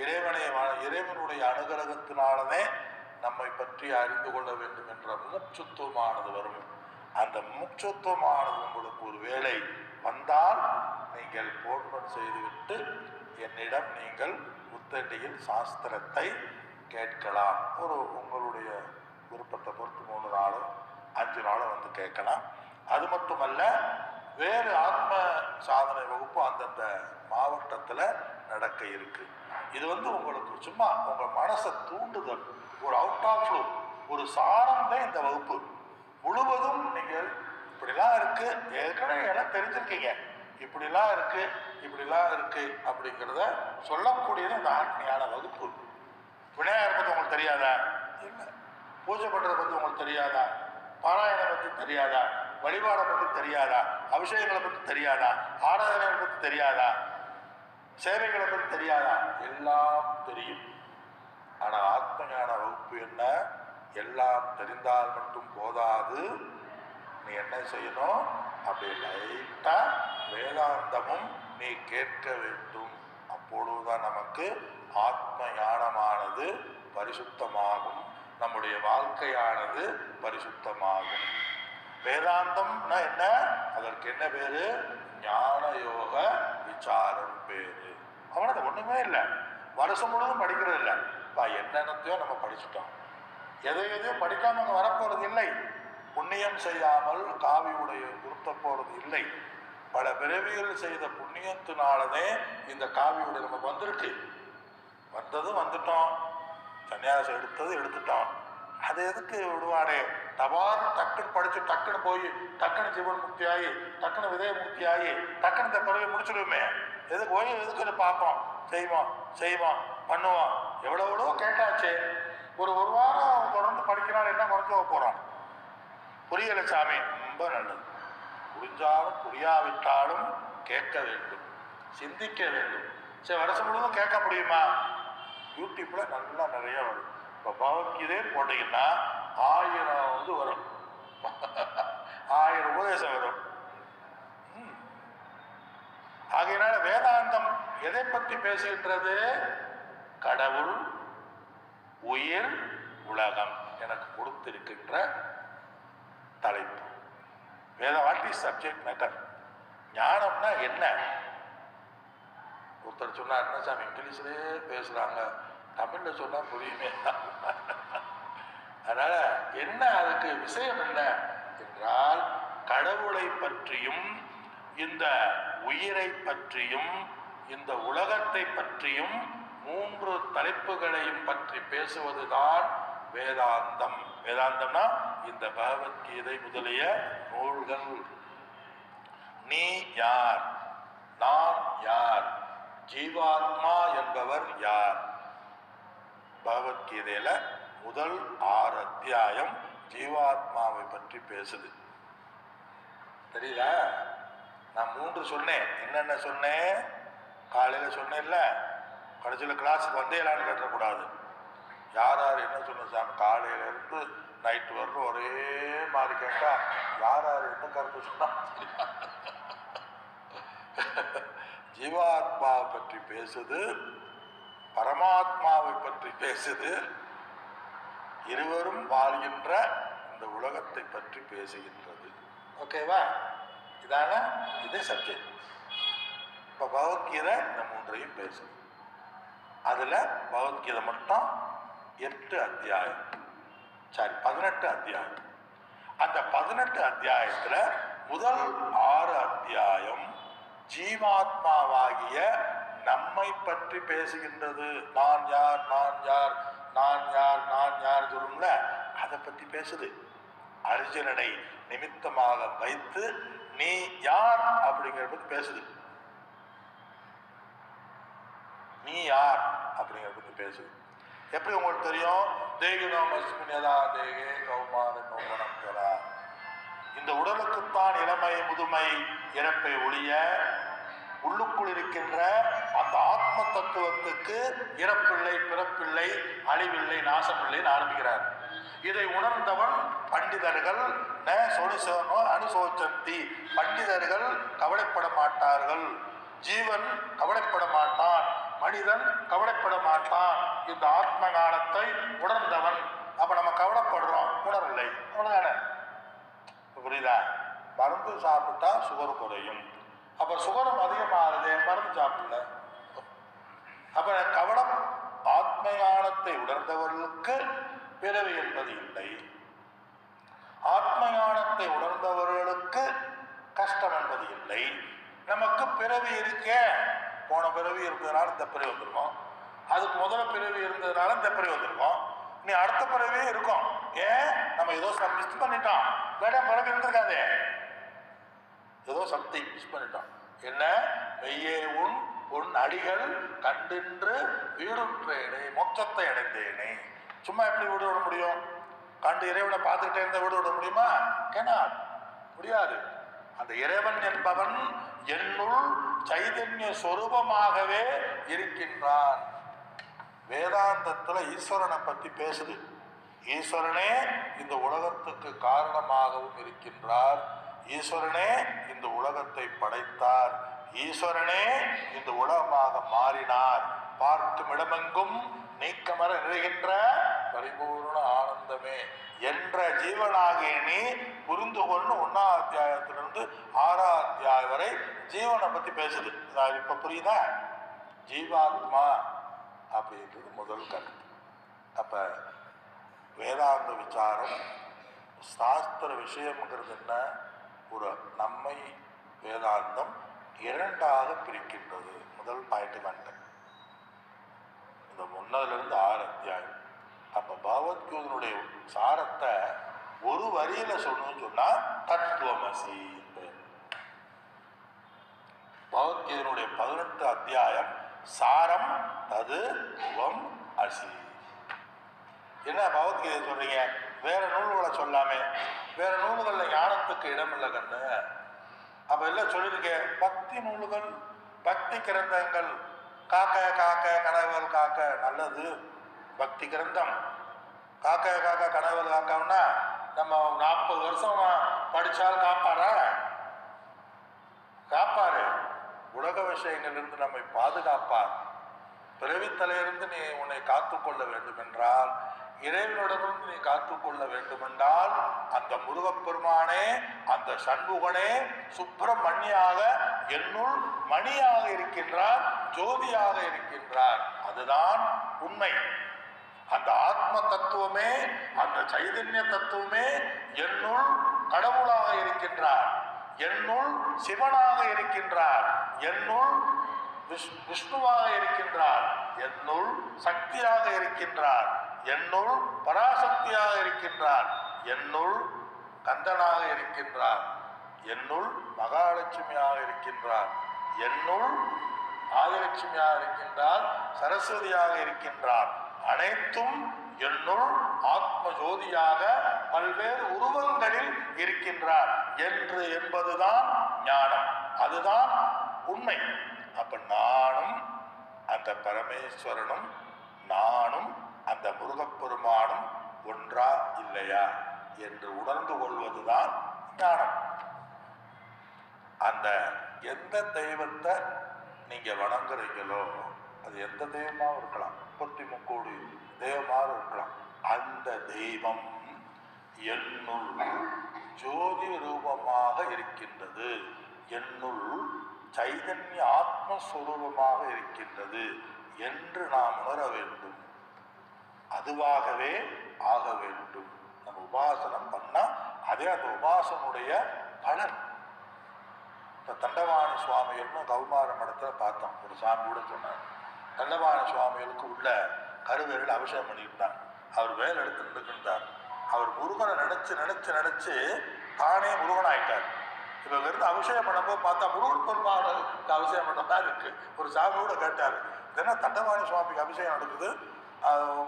இறைவனுடைய அனுகிரகத்தினாலவே நம்மை பற்றி அறிந்து கொள்ள வேண்டும் என்ற முமுட்சுத்துவமானது வரும். அந்த முமுட்சுத்துவமானது உங்களுக்கு ஒரு வேளை வந்தால் நீங்கள் போன்மன் செய்துவிட்டு என்னிடம் நீங்கள் உத்தண்டியில் சாஸ்திரத்தை கேட்கலாம். உங்களுடைய விருப்பத்தை பொறுத்து 3 நாளோ 5 நாளோ வந்து கேட்கலாம். அது மட்டுமல்ல, வேறு ஆத்ம சாதனை வகுப்பு அந்தந்த மாவட்டத்தில் நடக்க இருக்கு. இது வந்து உங்களுக்கு சும்மா உங்கள் மனசை தூண்டுதல், ஒரு அவுட் ஆஃப் ஃப்ளோ, ஒரு சாரம் தான் இந்த வகுப்பு முழுவதும். நீங்கள் இப்படிலாம் இருக்கு, ஏற்கனவே எல்லாம் தெரிஞ்சிருக்கீங்க, இப்படிலாம் இருக்கு அப்படிங்கிறத சொல்லக்கூடியது இந்த ஆத்மீயான வகுப்பு. விநாயகரை பற்றி உங்களுக்கு தெரியாதா? இல்லை. பூஜை பண்ணுறதை பற்றி உங்களுக்கு தெரியாதா? பாராயணை பற்றி தெரியாதா? வழிபாடை பற்றி தெரியாதா? அபிஷேகங்களை பற்றி தெரியாதா? ஆராதனைகளை பற்றி தெரியாதா? சேவைகளை பற்றி தெரியாதா? எல்லாம் தெரியும். ஆனால் ஆத்மஞான வகுப்பு என்ன? எல்லாம் தெரிந்தால் மட்டும் போதாது. நீ என்ன செய்யணும்? அப்படி லைட்டா வேதாந்தமும் நீ கேட்க வேண்டும். அப்பொழுதுதான் நமக்கு ஆத்ம ஞானமானது பரிசுத்தமாகும், நம்முடைய வாழ்க்கையானது பரிசுத்தமாகும். வேதாந்தம்னா என்ன? அதற்கு என்ன பேரு? ஞான யோக விசாரம் பேரு. அவனது ஒண்ணுமே இல்லை, வருஷம் முழுவதும் படிக்கிறது இல்லை. என்னென்னத்தையோ நம்ம படிச்சுட்டோம், எதையோ படிக்காம அங்கே வரப்போறது இல்லை. புண்ணியம் செய்யாமல் காவி உடைய உடுத்த போறது இல்லை. பல பிறவிகள் செய்த புண்ணியத்தினாலதே இந்த காவி உடை நமக்கு வந்திருக்கு. வந்துட்டோம், சன்னியாசம் எடுத்துட்டோம். அது எதுக்கு விடுவானே? தபார்னு டக்குன்னு படிச்சு டக்குன்னு போய் டக்குன்னு ஜீவன் முக்தி ஆகி டக்குன்னு விதய முக்தி ஆகி டக்குன்னு இந்த பிறவை முடிச்சிடுவோமே. எதுக்கு போய் எதுக்கு பார்ப்போம், செய்வோம் பண்ணுவோம். எவ்வளோ கேட்டாச்சு. ஒரு வாரம் தொடர்ந்து படிக்கிறான், என்ன குறைஞ்சு போகிறோம்? புரியலை சாமி. ரொம்ப நல்லது. புரிஞ்சாலும் புரியாவிட்டாலும் கேட்க வேண்டும், சிந்திக்க வேண்டும். சரி, வருஷம் முழுவதும் கேட்க முடியுமா? யூடியூப்ல நல்லா நிறைய வரும். இப்போ பகவத்கீதை போட்டீங்கன்னா 1000 வரும், 1000 உபதேசம் வரும். ஆகையினால வேதாந்தம் எதை பற்றி பேசுகின்றது? கடவுள், உயிர், உலகம் எனக்கு கொடுத்திருக்கின்ற தலைப்பு. What is subject matter? ஞானம்னா என்ன? ஒருத்தர் சொன்னார், என்ன சாமி இங்கிலீஷ்லேயே பேசுறாங்க, தமிழ்ல சொன்னா புரியுமே. அதனால என்ன அதுக்கு விஷயம் என்ன என்றால், கடவுளை பற்றியும் இந்த உயிரை பற்றியும் இந்த உலகத்தை பற்றியும் 3 தலைப்புகளையும் பற்றி பேசுவதுதான் வேதாந்தம். வேதாந்தம்னா இந்த பகவத்கீதை முதலிய நூல்கள். நீ யார், நான் யார், ஜீவாத்மா என்பவர் யார்? பகவத்கீதையில முதல் 6 அத்தியாயம் ஜீவாத்மாவை பற்றி பேசுது. தெரியுதா? நான் 3 சொன்னேன். என்னென்ன சொன்னேன்? காலையில் சொன்னேன்ல, கடைசியில் கிளாஸுக்கு வந்தேலான்னு கேட்டக்கூடாது. யார் என்ன சொன்ன சாமி? காலையிலேருந்து நைட்டு வரணும் ஒரே மாதிரி கேட்டா யார் என்ன கருத்து சொன்னா? ஜீவாத்மாவை பற்றி பேசுது, பரமாத்மாவை பற்றி பேசுது, இருவரும் வாழ்கின்ற இந்த உலகத்தை பற்றி பேசுகின்றது. ஓகேவா? இதான இதே சப்ஜெக்ட். இப்போ பகவத்கீதை இந்த 3ஐயும் பேசுது. அதில் பகவத்கீதை மட்டும் 8 அத்தியாயம். சாரி 18 அத்தியாயம். அந்த 18 அத்தியாயத்துல முதல் 6 அத்தியாயம் ஜீவாத்மாவாகிய நம்மை பற்றி பேசுகின்றது. நான் யார், நான் யார், நான் யார், நான் யார் சொல்லும்ல, அதை பற்றி பேசுது. அர்ஜுனனை நிமித்தமாக வைத்து நீ யார் அப்படிங்கிறத பத்தி பேசுது. நீ யார் அப்படிங்கிறத பத்தி பேசுது. எப்படி உங்களுக்கு தெரியும்? தேகினோமஸ்மினதா தேகே கௌமாரன் நோகனம்கரா. இந்த உடலுக்குத்தான் இளமை முதுமை இறப்பை ஒழிய உள்ளுக்குள் இருக்கின்ற அந்த ஆத்ம தத்துவத்துக்கு இறப்பில்லை, பிறப்பில்லை, அழிவில்லை, நாசமில்லைன்னு ஆரம்பிக்கிறார். இதை உணர்ந்தவன் பண்டிதர்கள் அனுசோச்சந்தி, பண்டிதர்கள் கவலைப்பட மாட்டார்கள். ஜீவன் கவலைப்பட மாட்டான், மனிதன் கவலைப்பட மாட்டான். இந்த ஆத்ம ஞானத்தை உணர்ந்தவன். அப்ப நம்ம கவலைப்படுறோம், உணரவில்லை, அவ்வளவுதானே. புரியுதா? மருந்து சாப்பிட்டா சுகர் குறையும். அப்ப சுகரும் அதிகமாகுது, மருந்து சாப்பிடல. அப்ப கவலம் ஆத்ம ஞானத்தை உணர்ந்தவர்களுக்கு பிறவி என்பது இல்லை. ஆத்ம ஞானத்தை உணர்ந்தவர்களுக்கு கஷ்டம் என்பது இல்லை. நமக்கு பிறவி இருக்க, போன பிறவி இருந்ததுனால இந்த பிறவி வந்திருக்கோம், அதுக்கு முதல்ல பிறவி இருந்ததுனால இந்த பிறவி வந்திருக்கோம், நீ அடுத்த பிறவியே இருக்கும். ஏன்? நம்ம ஏதோ மிஸ் பண்ணிட்டோம். வேற பிறகு இருந்திருக்காதே, ஏதோ சம்திங் மிஸ் பண்ணிட்டோம். என்ன? மெய்யே உன் அடிகள் கண்டின்று வீடுற்றேனே, மோட்சத்தை அடைந்தேனே. சும்மா எப்படி வீடு விட முடியும்? கண்டு இறைவனை பார்த்துக்கிட்டே இருந்த வீடு விட முடியுமா? cannot, முடியாது. அந்த இறைவன் என்பவன் என்னுள் சைதன்ய சொரூபமாகவே இருக்கின்றான். வேதாந்தத்துல ஈஸ்வரனை பத்தி பேசுது. ஈஸ்வரனே இந்த உலகத்துக்கு காரணமாகவும் இருக்கின்றார். ஈஸ்வரனே இந்த உலகத்தை படைத்தார். ஈஸ்வரனே இந்த உலகமாக மாறினார். பார்க்கும் இடமெங்கும் நீக்கமர நிறைகின்ற பரிபூர்ண ஆனந்தமே என்ற ஜீவனாகிய நீ புரிந்து கொண்டு 1ஆம் அத்தியாயத்திலிருந்து 6ஆம் அத்தியாயம் வரை ஜீவனை பத்தி பேசுது. இப்ப புரியுதா? ஜீவாத்மா அப்படின்றது முதல் கருத்து. அப்ப வேதாந்த விசாரம் சாஸ்திர விஷயம்ங்கிறது என்ன? ஒரு நம்மை வேதாந்தம் 2ஆக பிரிக்கின்றது. முதல் பாயிண்ட் வந்துட்டேன். இந்த 1லிருந்து 6 அத்தியாயம். அப்ப பகவத்கீதையினுடைய சாரத்தை ஒரு வரியில சொல்லணும்னு சொன்னா தத்துவமசி. பகவத்கீதையினுடைய 18 அத்தியாயம் சாரம் தது துவம் அசி. என்ன பகவத்கீதை சொல்றீங்க? வேற நூல்களை சொல்லாமே, வேற நூல்கள்ல ஞானத்துக்கு இடம் இல்லை கண்ணு. அப்ப எல்லாம் சொல்லியிருக்கேன். பக்தி நூல்கள், பக்தி கிரந்தங்கள், காக்க காக்க கனவுகள் காக்க, நல்லது. பக்தி கிரந்தம் காக்க காக்க கனவுகள் காக்கம்னா நம்ம 40 வருஷம் படிச்சால் காப்பாரா? காப்பாரு. உலக விஷயங்களிலிருந்து நம்மை பாதுகாப்பார். பிறவித்தலையிலிருந்து நீ உன்னை காத்துக்கொள்ள வேண்டும் என்றால், இறைவனிடமிருந்து நீ காத்துக்கொள்ள வேண்டுமென்றால், அந்த முருகப்பெருமானே, அந்த சண்முகனே சுப்பிரமணியாக என்னுள் மணியாக இருக்கின்றார், ஜோதியாக இருக்கின்றார். அதுதான் உண்மை. அந்த ஆத்ம தத்துவமே, அந்த சைதன்ய தத்துவமே என்னுள் கடவுளாக இருக்கின்றார், என்னுள் சிவனாக இருக்கின்றார், என்னுள் விஷ்ணுவாக இருக்கின்றார், என்னுள் சக்தியாக இருக்கின்றார், என்னுள் பராசக்தியாக இருக்கின்றார், என்னுள் கந்தனாக இருக்கின்றார், என்னுள் மகாலட்சுமியாக இருக்கின்றார், என்னுள் ஆதிலட்சுமியாக இருக்கின்றார், சரஸ்வதியாக இருக்கின்றார். அனைத்தும் என்னுள் ஆத்ம ஜோதியாக பல்வேறு உருவங்களில் இருக்கின்றார் என்று என்பதுதான் ஞானம். அதுதான் உண்மை. அப்ப நானும் அந்த பரமேஸ்வரனும் நானும் அந்த முருகப்பெருமானும் ஒன்றா இல்லையா என்று உணர்ந்து கொள்வதுதான் ஞானம். அந்த எந்த தெய்வத்தை நீங்க வணங்குறீங்களோ, அது எந்த தெய்வமாகவும் இருக்கலாம், 33 தெய்வமாக இருக்கலாம். அந்த தெய்வம் என்னுள் ஜோதி ரூபமாக இருக்கின்றது, என்னுள் சைதன்ய ஆத்மஸ்வரூபமாக இருக்கின்றது என்று நாம் உணர வேண்டும். அதுவாகவே ஆக வேண்டும். உபாசனம் பண்ணா அதே அந்த உபாசனுடைய பலன். இப்போ தண்டவாணி சுவாமிகள்னு கௌமார மடத்துல பார்த்தோம். ஒரு சாமி கூட சொன்னார், தண்டவாணி சுவாமிகளுக்கு உள்ள கருவேரில் அபிஷேகம் பண்ணிக்கிட்டாங்க. அவர் வேலை எடுத்து நின்றுக்கிட்டார். அவர் முருகனை நினைச்சு தானே முருகன் ஆயிட்டார். இப்போ இருந்து அபிஷேகம் பண்ணும்போது பார்த்தா முருகன் பெருமாளுக்கு அபிஷேகம் பண்ண மாதிரி இருக்கு. ஒரு சாமி கூட கேட்டார், இதென்ன தண்டவாணி சுவாமிக்கு அபிஷேகம் நடக்குது,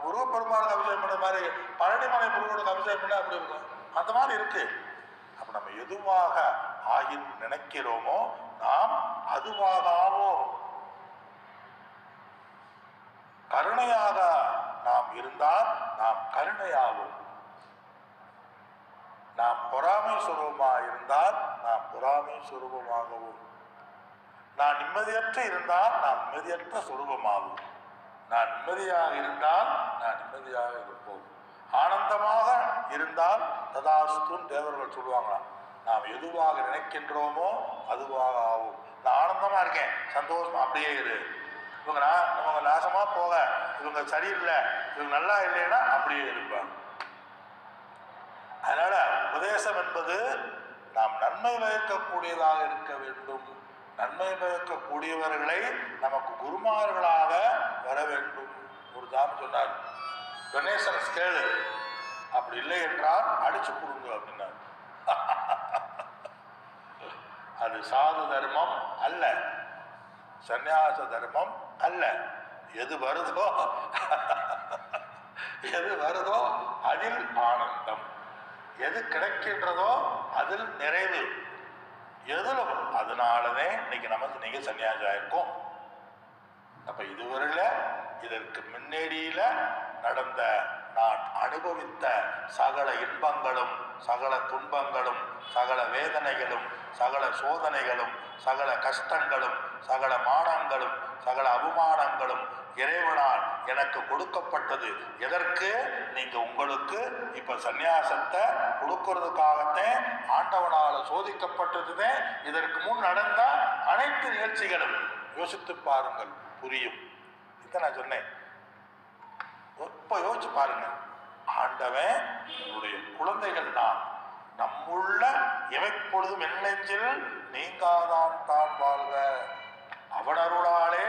முருகன் பெருமாளுக்கு அபிஷேகம் பண்ண மாதிரி பழனிமலை முருகனுக்கு அபிஷேகம் பண்ண அப்படி இருக்கும், அந்த மாதிரி இருக்கு. அப்ப நம்ம எதுவாக ஆயின் நினைக்கிறோமோ நாம் அதுவாக ஆவோம். கருணையாக நாம் இருந்தால் நாம் கருணையாவோம். நாம் பொறாமை சுரூபமாக இருந்தால் நாம் பொறாமை சுரூபமாகவும், நான் நிம்மதியற்று இருந்தால் நாம் நிம்மதியற்ற சுரூபமாகும். நான் நிம்மதியாக இருந்தால் நான் நிம்மதியாக இருப்போம். ஆனந்தமாக இருந்தால் ததாஸ்துன்னு தேவர்கள் சொல்லுவாங்களாம். நாம் எதுவாக நினைக்கின்றோமோ அதுவாக ஆகும். நான் ஆனந்தமா இருக்கேன், சந்தோஷமா அப்படியே இரு. இவங்க நாசமா போக, இவங்க சரியில்லை, இவங்க நல்லா இல்லைன்னா அப்படியே இருப்பாங்க. அதனால உபதேசம் என்பது நாம் நன்மை பயக்கக்கூடியதாக இருக்க வேண்டும். நன்மை பயக்கக்கூடியவர்களை நமக்கு குருமார்களாக வர வேண்டும். ஒரு சாமி சொன்னார், டொனேஷன் ஸ்கேலு, அப்படி இல்லை என்றால் அடிச்சு கொடுங்க அப்படின்னாரு. அது சாது தர்மம் அல்ல, சந்நியாச தர்மம் அல்ல. எது வருதோ அதில் ஆனந்தம், எது கிடைக்கின்றதோ அதில் நிறைவு, எதுல அதனாலதே இன்னைக்கு நமக்கு நீங்க சன்னியாசி ஆயிருக்கோம். அப்ப இதுவரையில இதற்கு முன்னேடியில நடந்த நான் அனுபவித்த சகல இன்பங்களும் சகல துன்பங்களும் சகல வேதனைகளும் சகல சோதனைகளும் சகல கஷ்டங்களும் சகல மானங்களும் சகல அவமானங்களும் இறைவனால் எனக்கு கொடுக்கப்பட்டது. எதற்கு? நீங்க உங்களுக்கு இப்ப சந்நியாசத்தை கொடுக்கறதுக்காகத்தான் ஆண்டவனால சோதிக்கப்பட்டதுதான். இதற்கு முன் நடந்த அனைத்து நிகழ்ச்சிகளும் யோசித்து பாருங்கள், புரியும். இதை நான் சொன்னேன், இப்ப யோசிச்சு பாருங்க. ஆண்டவன் என்னுடைய குழந்தைகள் தான், நம்முள்ள எவைப்பொழுதும் எண்ணெஞ்சில் நீங்காதான் தான் வாழ்க, அவனருளாலே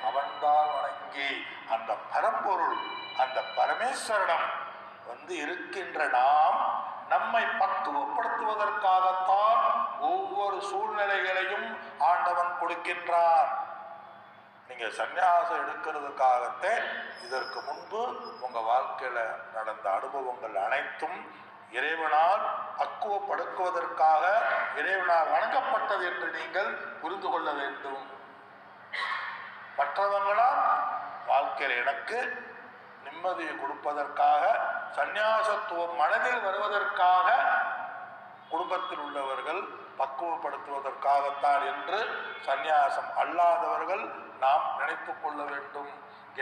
அவன்தான் வணங்கி, அந்த பரம்பொருள் அந்த பரமேஸ்வரிடம் இருக்கின்ற நாம் நம்மை பக்குவப்படுத்துவதற்காகத்தான் ஒவ்வொரு சூழ்நிலைகளையும் ஆண்டவன் கொடுக்கின்றான். நீங்க சந்நியாசம் எடுக்கிறதுக்காகத்தே இதற்கு முன்பு உங்க வாழ்க்கையில நடந்த அனுபவங்கள் அனைத்தும் இறைவனால் பக்குவப்படுத்துவதற்காக இறைவனால் வணங்கப்பட்டது என்று நீங்கள் புரிந்து கொள்ள வேண்டும். மற்றவங்களால் வாழ்க்கையில் எனக்கு நிம்மதியை கொடுப்பதற்காக, சந்நியாசத்துவம் மனதில் வருவதற்காக, குடும்பத்தில் உள்ளவர்கள் பக்குவப்படுத்துவதற்காகத்தான் என்று சந்நியாசம் அல்லாதவர்கள் நாம் நினைத்து கொள்ள வேண்டும்.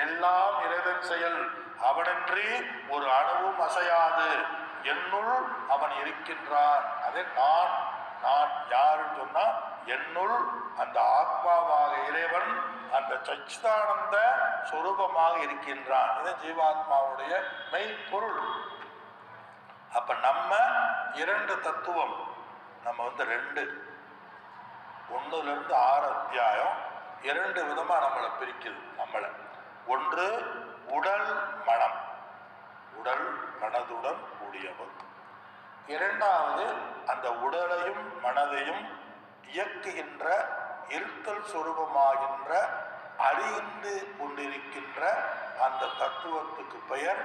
எல்லாம் இறைவன் செயல், அவனின்றி ஒரு அணுவும் அசையாது, என்னுள் அவன் இருக்கின்றான். அதே நான் யாருன்னு சொன்னா என்னுள் அந்த ஆத்மாவாக இறைவன் அந்த சச்சிதானந்த சொரூபமாக இருக்கின்றான். இது ஜீவாத்மாவுடைய மெய்ப்பொருள். அப்ப நம்ம இரண்டு தத்துவம், நம்ம 2 1 to 6 அத்தியாயம் 2 விதமா நம்மளை பிரிக்குது. நம்மளை ஒன்று உடல் மனம், உடல் மனதுடன் கூடியவர். இரண்டாவது அந்த உடலையும் மனதையும் இயக்குகின்ற இருத்தல் சொரூபமாகின்ற அறிந்து கொண்டிருக்கின்ற அந்த தத்துவத்துக்கு பெயர்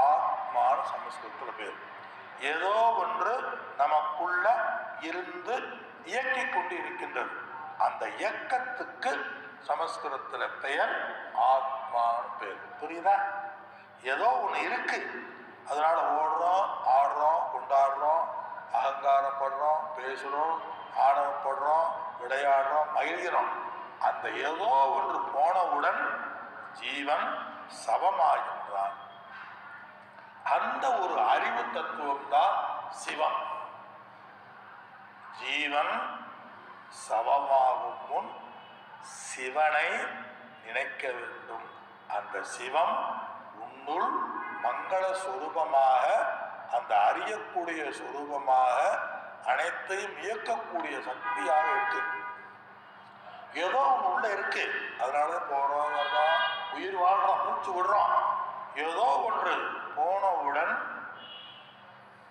ஆத்மான சமஸ்கிருதத்தில் பேர். ஏதோ ஒன்று நமக்குள்ள இருந்து இயக்கி கொண்டிருக்கின்றது. அந்த இயக்கத்துக்கு சமஸ்கிருதத்தில் பெயர் ஆத்மான்னு பேர். புரியுதா? ஏதோ ஒன்று இருக்கு, அதனால ஓடுறோம், ஆடுறோம், கொண்டாடுறோம், அகங்காரப்படுறோம், பேசுறோம், ஆணவப்படுறோம், விளையாடுறோம், மகிழ்கிறோம். அந்த ஏதோ ஒன்று போனவுடன் ஜீவன் சவமாகின்றான். அந்த ஒரு அறிவு தத்துவம் தான் சிவம். ஜீவன் சவமாகும் முன் சிவனை நினைக்க வேண்டும். அந்த சிவம் உன்னுள் மங்கள சொரூபமாக அந்த அறியக்கூடிய சுரூபமாக அனைத்தையும் இயக்கக்கூடிய சக்தியாக இருக்கு. ஏதோ ஒன்று உள்ள இருக்கு. அதனால போறோம் வர்றோம், உயிர் வாழ்றோம், மூச்சு விடுறோம். ஏதோ ஒன்று போனவுடன்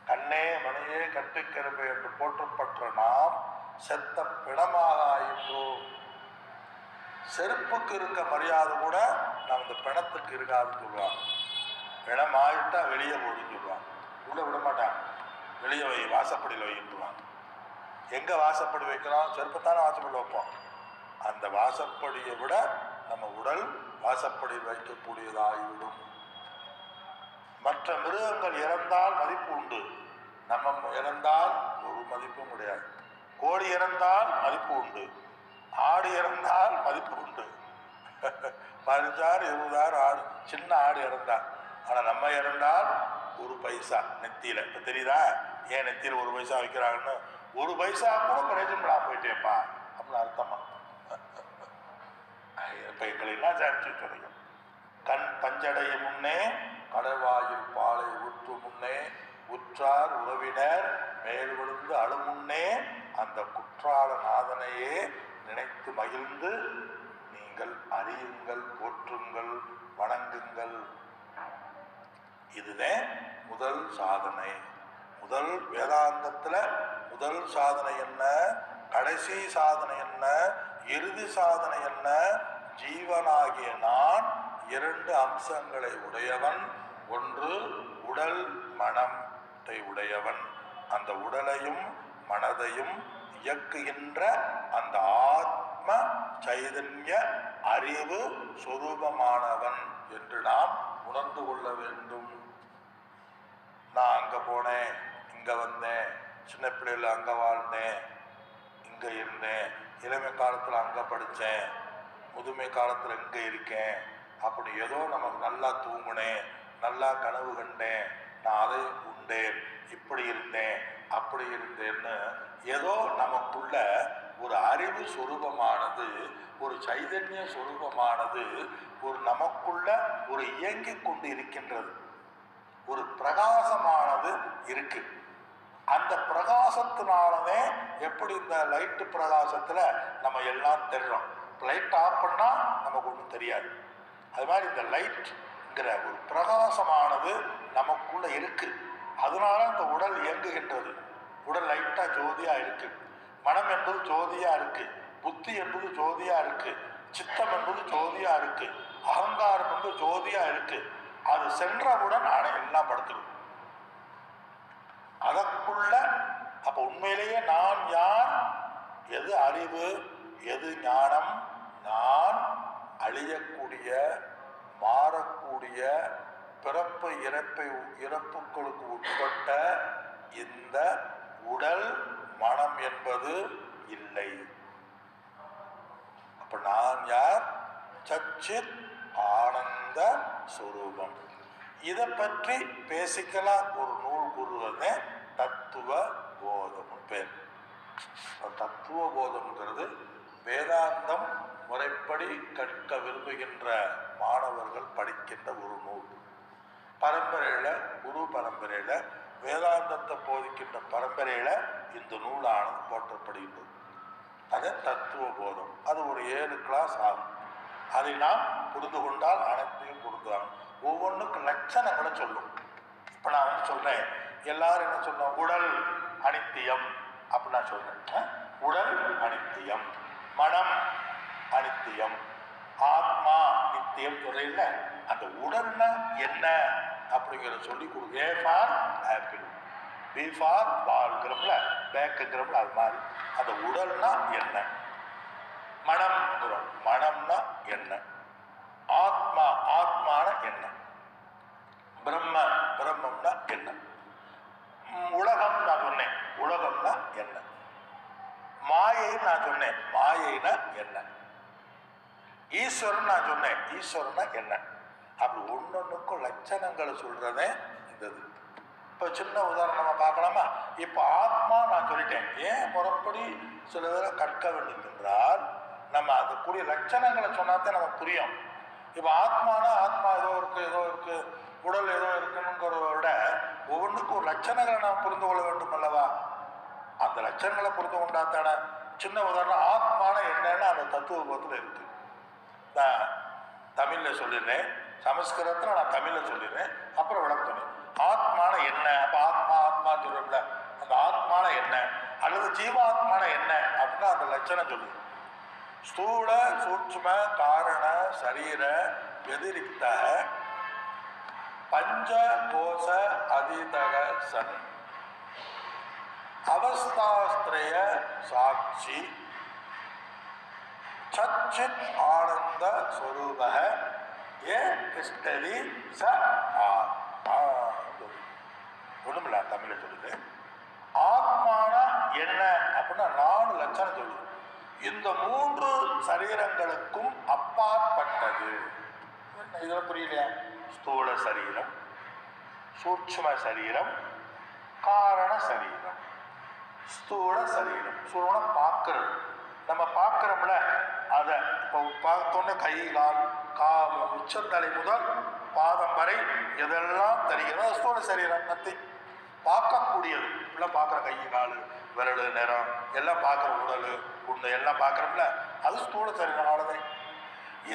கண்ணே மணியே கட்டுக்கரும்பு என்று போற்றப்பட்ட நாம் செத்த பிணமாக ஆயின்றோம். செருப்புக்கு இருக்க மரியாதை கூட நம்ம இந்த பிணத்துக்கு இருக்காதுன்னு சொல்லுவாங்க. பிணம் ஆயிட்டா வெளியே போடுன்னு சொல்லுவாங்க. உள்ள விட மாட்டாங்க. வெளியே வை, வாசப்படியில் வைன்றுவாங்க. எங்க வாசப்படி வைக்கிறோம்? செருப்பத்தானே வாசப்படி வைப்போம். அந்த வாசப்படியை விட நம்ம உடல் வாசப்படியில் வைக்கக்கூடியதாகிவிடும். மற்ற மிருகங்கள் இறந்தால் மதிப்பு உண்டு, நம்ம இறந்தால் ஒரு மதிப்பும் கிடையாது. கோழி இறந்தால் மதிப்பு உண்டு, ஆடு இறந்தால் மதிப்பு உண்டு. 15,000 20,000 ஆடு, சின்ன ஆடு இறந்தால். ஆனால் நம்ம இறந்தால் 1 பைசா நெத்தியில. இப்போ தெரியுதா ஏன் நெத்தியில் 1 பைசா வைக்கிறாங்கன்னு? 1 பைசா கூட பிரயோஜனப்படா போயிட்டேப்பா அப்படின்னு அர்த்தமா? இப்போ எங்களை என்ன சாட்சி சொல்லுங்க? கண் பஞ்சடைய முன்னே கடவாயில் பாலை ஊற்று முன்னே உற்றார் உறவினர் மேல் விழுந்து அழுமுன்னே அந்த குற்றால நாதனையே நினைத்து மகிழ்ந்து நீங்கள் அறியுங்கள், போற்றுங்கள், வணங்குங்கள். இதுதான் முதல் சாதனை. முதல் வேதாந்தத்துல முதல் சாதனை என்ன, கடைசி சாதனை என்ன, இறுதி சாதனை என்ன? ஜீவனாகிய நான் 2 அம்சங்களை உடையவன். ஒன்று உடல் மனத்தை உடையவன். அந்த உடலையும் மனதையும் இயக்குகின்ற அந்த ஆத்ம சைதன்ய அறிவு சொரூபமானவன் என்று நாம் உணர்ந்து கொள்ள வேண்டும். நான் அங்க போனேன், இங்க வந்தேன், சின்ன பிள்ளைல அங்க வாழ்ந்தேன், இங்க இருந்தேன், இளமை காலத்துல அங்க படித்தேன், முதுமை காலத்துல இங்க இருக்கேன், அப்படி ஏதோ நமக்கு நல்லா தூங்குனேன், நல்லா கனவு கண்டேன், நான் அதை உண்டேன், இப்படி இருந்தேன், அப்படி இருந்தேன்னு ஏதோ நமக்குள்ள ஒரு அறிவு சொரூபமானது, ஒரு சைதன்ய சொரூபமானது ஒரு நமக்குள்ள ஒரு இயங்கிக் கொண்டு இருக்கின்றது. ஒரு பிரகாசமானது இருக்கு. அந்த பிரகாசத்தினாலவே எப்படி இந்த லைட்டு பிரகாசத்துல நம்ம எல்லாம் தெரிறோம். லைட் ஆஃப் பண்ணா நமக்கு ஒன்றும் தெரியாது. அது மாதிரி இந்த லைட்ங்கிற ஒரு பிரகாசமானது நமக்குள்ள இருக்கு. அதனால இந்த உடல் இயங்குகின்றது. உடல் லைட்டா ஜோதியா இருக்கு. மனம் என்பது ஜோதியா இருக்கு. புத்தி என்பது ஜோதியா இருக்கு. சித்தம் என்பது ஜோதியா இருக்கு. அகங்காரம் என்பது ஜோதியா இருக்கு. அது சென்றவுடன் எல்லாம் படுத்துடும் அதற்குள்ள. அப்ப உண்மையிலேயே நான் யார், எது அறிவு, எது ஞானம்? நான் அழியக்கூடிய, மாறக்கூடிய, பிறப்பு இறப்புகளுக்கு உட்பட்ட இந்த உடல் மனம் என்பது இல்லை. அப்ப நான் யார்? சச்சித் ஆனந்த சுரூபம். இதை பற்றி பேசிக்கலா ஒரு நூல் கூறுவது தத்துவ போதம் பேர். தத்துவ போதம்ங்கிறது வேதாந்தம் முறைப்படி கற்க விரும்புகின்ற மாணவர்கள் படிக்கின்ற ஒரு நூல். பரம்பரையில, குரு பரம்பரையில, வேதாந்தத்தை போதிக்கின்ற பரம்பரையில இந்த நூலானது போற்றப்படுகின்றது. அது தத்துவ போதம். அது ஒரு 7 கிளாஸ் ஆகும். அதை நாம் புரிந்து கொண்டால் அனைத்தையும் புரிந்துவாங்க. ஒவ்வொன்றுக்கு லட்சணங்களை சொல்லும். இப்ப நான் சொல்றேன், எல்லாரும் என்ன சொன்னோம்? உடல் அனித்தியம் அப்படின்னு நான் சொல்றேன். உடல் அனித்தியம், மனம் அனித்தியம், ஆத்மா நித்தியம் சொல்றேன். அந்த உடல்னா என்ன அப்படிங்கிற சொல்லி கொடுங்க. A for apple, B for பால்ங்கிறோம்ல, பேக்குங்கிறோம்ல, அது மாதிரி அந்த உடல்னா என்ன, மனம்ங்கிறோம், மனம்னா என்ன, ஆத்மா, ஆத்மான என்ன, பிரம்ம, பிரம்மம்னா என்ன, உலகம் நான் சொன்னேன், உலகம்னா என்ன, மாயை நான் சொன்னேன், மாயைனா என்ன, ஈஸ்வரன் நான் சொன்னேன், ஈஸ்வரனா என்ன. அப்படி ஒன்னொன்னுக்கும் லட்சணங்களை சொல்றதே இந்த. இப்போ சின்ன உதாரணமா பார்க்கலாமா? இப்போ ஆத்மா நான் சொல்லிட்டேன். ஏன் முறைப்படி சில பேரை கற்க வேண்டும் என்றால் நம்ம அதுக்குரிய லட்சணங்களை சொன்னாதான் நமக்கு புரியும். இப்போ ஆத்மானா ஆத்மா ஏதோ இருக்கு, ஏதோ இருக்கு, உடல் ஏதோ இருக்கணுங்கிறத விட ஒவ்வொன்றுக்கும் ஒரு லட்சணங்களை நாம் புரிந்து கொள்ள வேண்டும் அல்லவா? அந்த லட்சணங்களை புரிந்து கொண்டாத்தான. சின்ன உதாரணம், ஆத்மான என்னன்னு அந்த தத்துவத்தில் இருக்கு. நான் தமிழில் சொல்லிடுறேன், சமஸ்கிருதத்தில் நான் தமிழில் சொல்லிடுறேன், அப்புறம் விளக்குறேன். ஆத்மான என்ன? அப்போ ஆத்மா ஆத்மான்னு சொல்றோம்ல, அந்த ஆத்மான என்ன அல்லது ஜீவாத்மான என்ன அப்படின்னா அந்த லட்சணம் சொல்லுது. ஸ்தூல சூட்சும காரண சரீர வெதிரிக்த பஞ்ச கோஷ அதீதக சன் அவஸ்தாஸ்திரய சாட்சி சச்சித் ஆனந்த ஸ்வரூபக ஏ கிருஷ்ணரி ச ஆத்மா. ஒண்ணுமில்ல, தமிழை சொல்லுது. ஆத்மான என்ன அப்படின்னா 4 லட்சணம் சொல்லுது. இந்த 3 சரீரங்களுக்கும் அப்பாற்பட்டது. இதுல புரியலையா? ஸ்தூல சரீரம், சூட்சும சரீரம், காரண சரீரம். ஸ்தூல சரீரம் ஸ்தூல பார்க்கறது, நம்ம பார்க்கிறோம்ல, அதை இப்போ பார்த்தோன்னே கை கால் உச்சந்தலை முதல் பாதம் வரை எதெல்லாம் தெரிகிறதோ ஸ்தூல சரீரம். நத்தி பார்க்கக்கூடியது எல்லாம் பார்க்குற, கை கால் விரல் நிறம் எல்லாம் பார்க்குற, உடல் உண்டு எல்லாம் பார்க்குறோம்ல, அது ஸ்தூல சரீரம். அவ்வளோதான்.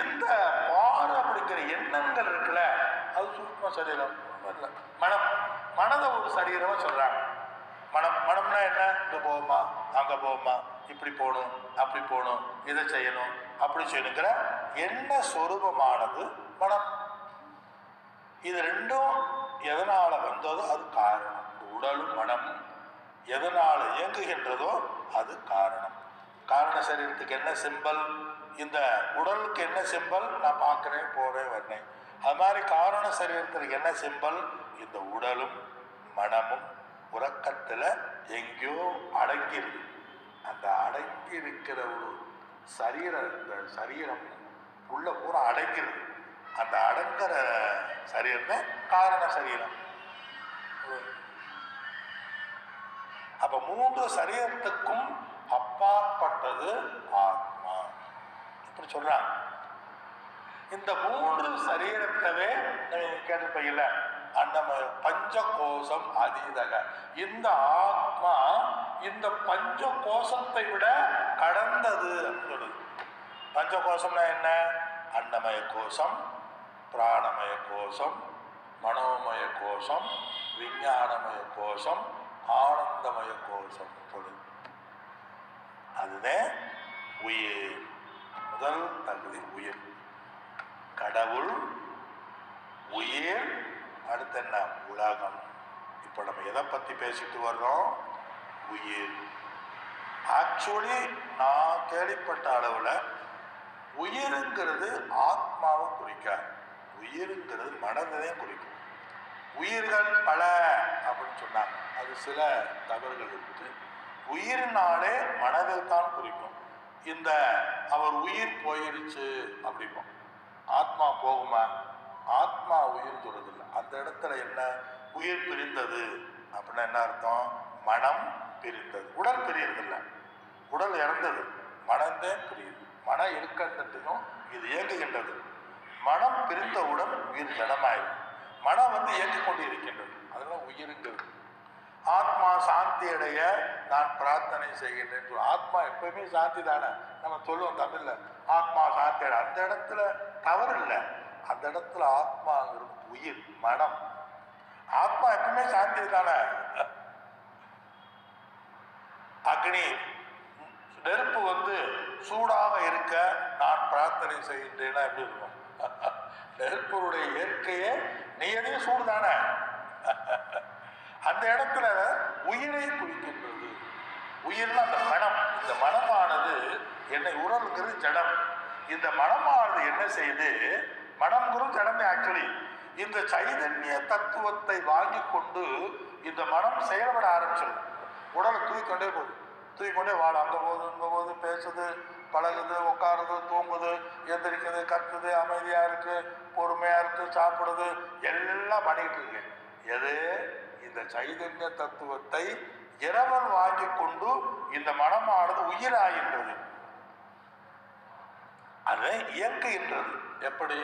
இந்த பாரு அப்படிங்கிற எண்ணங்கள் இருக்குல்ல, அது சூட்சும சரீரம். இல்லை, மனதை ஒரு சரீரமா சொல்றாங்க. மனம்னா என்ன? இங்கே போகுமா, அங்கே போகுமா, இப்படி போகணும், அப்படி போகணும், இதை செய்யணும், அப்படி செய்யணுங்கிற என்ன சொரூபமானது மனம். இது ரெண்டும் எதனால வந்ததோ அது காரணம். உடலும் மனமும் எதனால இயங்குகின்றதோ அது காரணம். காரண சரீரத்துக்கு என்ன சிம்பல்? இந்த உடலுக்கு என்ன சிம்பல்? நான் பார்க்குறேன், போறேன், வர்றேன். அது மாதிரி காரண சரீரத்துக்கு என்ன சிம்பல்? இந்த உடலும் மனமும் உறக்கத்தில் எங்கேயோ அடங்கியிருக்கு. அந்த அடங்கி இருக்கிற ஒரு சரீரம், இந்த சரீரம் உள்ள பூரா அடங்கிறது. அந்த அடங்குற சரீரம் காரண சரீரம். அப்ப 3 சரீரத்துக்கும் அப்பாற்பட்டது ஆத்மா. இப்படி சொல்றாங்க. இந்த 3 சரீரத்தவே கேட்டிருப்பீங்கல்ல, அன்னமய பஞ்ச கோஷம் அதீதக. இந்த ஆத்மா இந்த பஞ்ச கோஷத்தை விட கடந்தது சொல்லுது. பஞ்ச கோஷம்னா என்ன? அன்னமய கோஷம், பிராணமய கோஷம், மனோமய கோஷம், விஞ்ஞானமய கோஷம், ஆனந்தமய கோஷம் சொல்லுது. அதுதான் உயிர். முதல் தகுதி உயிர். கடவுள், உயிர், அடுத்து என்ன? உலகம். இப்போ நம்ம எதை பற்றி பேசிட்டு வர்றோம்? உயிர். ஆக்சுவலி நான் கேள்விப்பட்ட அளவில் உயிருங்கிறது ஆத்மாவை குறிக்காது. உயிருங்கிறது மனதையும் குறிக்கும். உயிர்கள் பல அப்படின்னு சொன்னாங்க, அது சில தவறுகள் இருக்குது. உயிர்னாலே மனதில் தான் குறிக்கும். இந்த அவர் உயிர் போயிருச்சு அப்படிப்போம். ஆத்மா போகுமா? ஆத்மா உயிர் சொல்றதில்லை. அந்த இடத்துல என்ன? உயிர் பிரிந்தது அப்படின்னா என்ன அர்த்தம்? மனம் பிரிந்தது. உடல் பிரியறதில்லை, உடல் இறந்தது, மனந்தே பிரியுது. மனம் இருக்கிறதும் இது இயங்குகின்றது. மனம் பிரிந்தவுடன் உயிர் ஜடமாயிடும். மனம் இயங்கிக் கொண்டு இருக்கின்றது. அதெல்லாம் உயிருங்கிறது. ஆத்மா சாந்தி அடைய நான் பிரார்த்தனை செய்கின்றேன். ஆத்மா எப்பவுமே சாந்தி தானே. நம்ம சொல்லுவோம் தமிழ்ல, ஆத்மா சாந்தி அடை. அந்த இடத்துல தவறு இல்லை. அந்த இடத்துல ஆத்மாங்கிறது உயிர், மனம். ஆத்மா எப்பவுமே சாந்தி தானே. அக்னி நெருப்பு சூடாக இருக்க நான் பிரார்த்தனை செய்கின்றேன்னா எப்படி இருக்கும்? நெருப்பருடைய இயற்கையே நீயதே சூடு தானே. அந்த இடத்துல உயிரை குறிக்கின்றது. உயிர்னா அந்த மனம். இந்த மனமானது என்னை உறவுங்கிறது ஜடம். இந்த மனமானது என்ன செய்யுது? மனம்ங்கிறது ஜடமே ஆக்சுவலி. இந்த சைதன்ய தத்துவத்தை வாங்கி கொண்டு இந்த மனம் செயல்பட ஆரம்பிச்சிடும். உடலை தூக்கிக்கொண்டே போகுது, தூக்கிக்கொண்டே வாழ. அங்கே போகுது, இங்கே போகுது, பேசுது, பழகுது, உட்காருது, தூங்குது, எந்திரிக்குது, கத்துது, அமைதியாக இருக்கு, பொறுமையாக இருக்கு, சாப்பிடுது, எல்லாம் பண்ணிக்கிட்டு இருக்கு. எது? இந்த சைதன்ய தத்துவத்தை இறைவன் வாங்கி கொண்டு இந்த மனமானது உயிராகின்றது. அதை இயக்குகின்றது. எப்படி?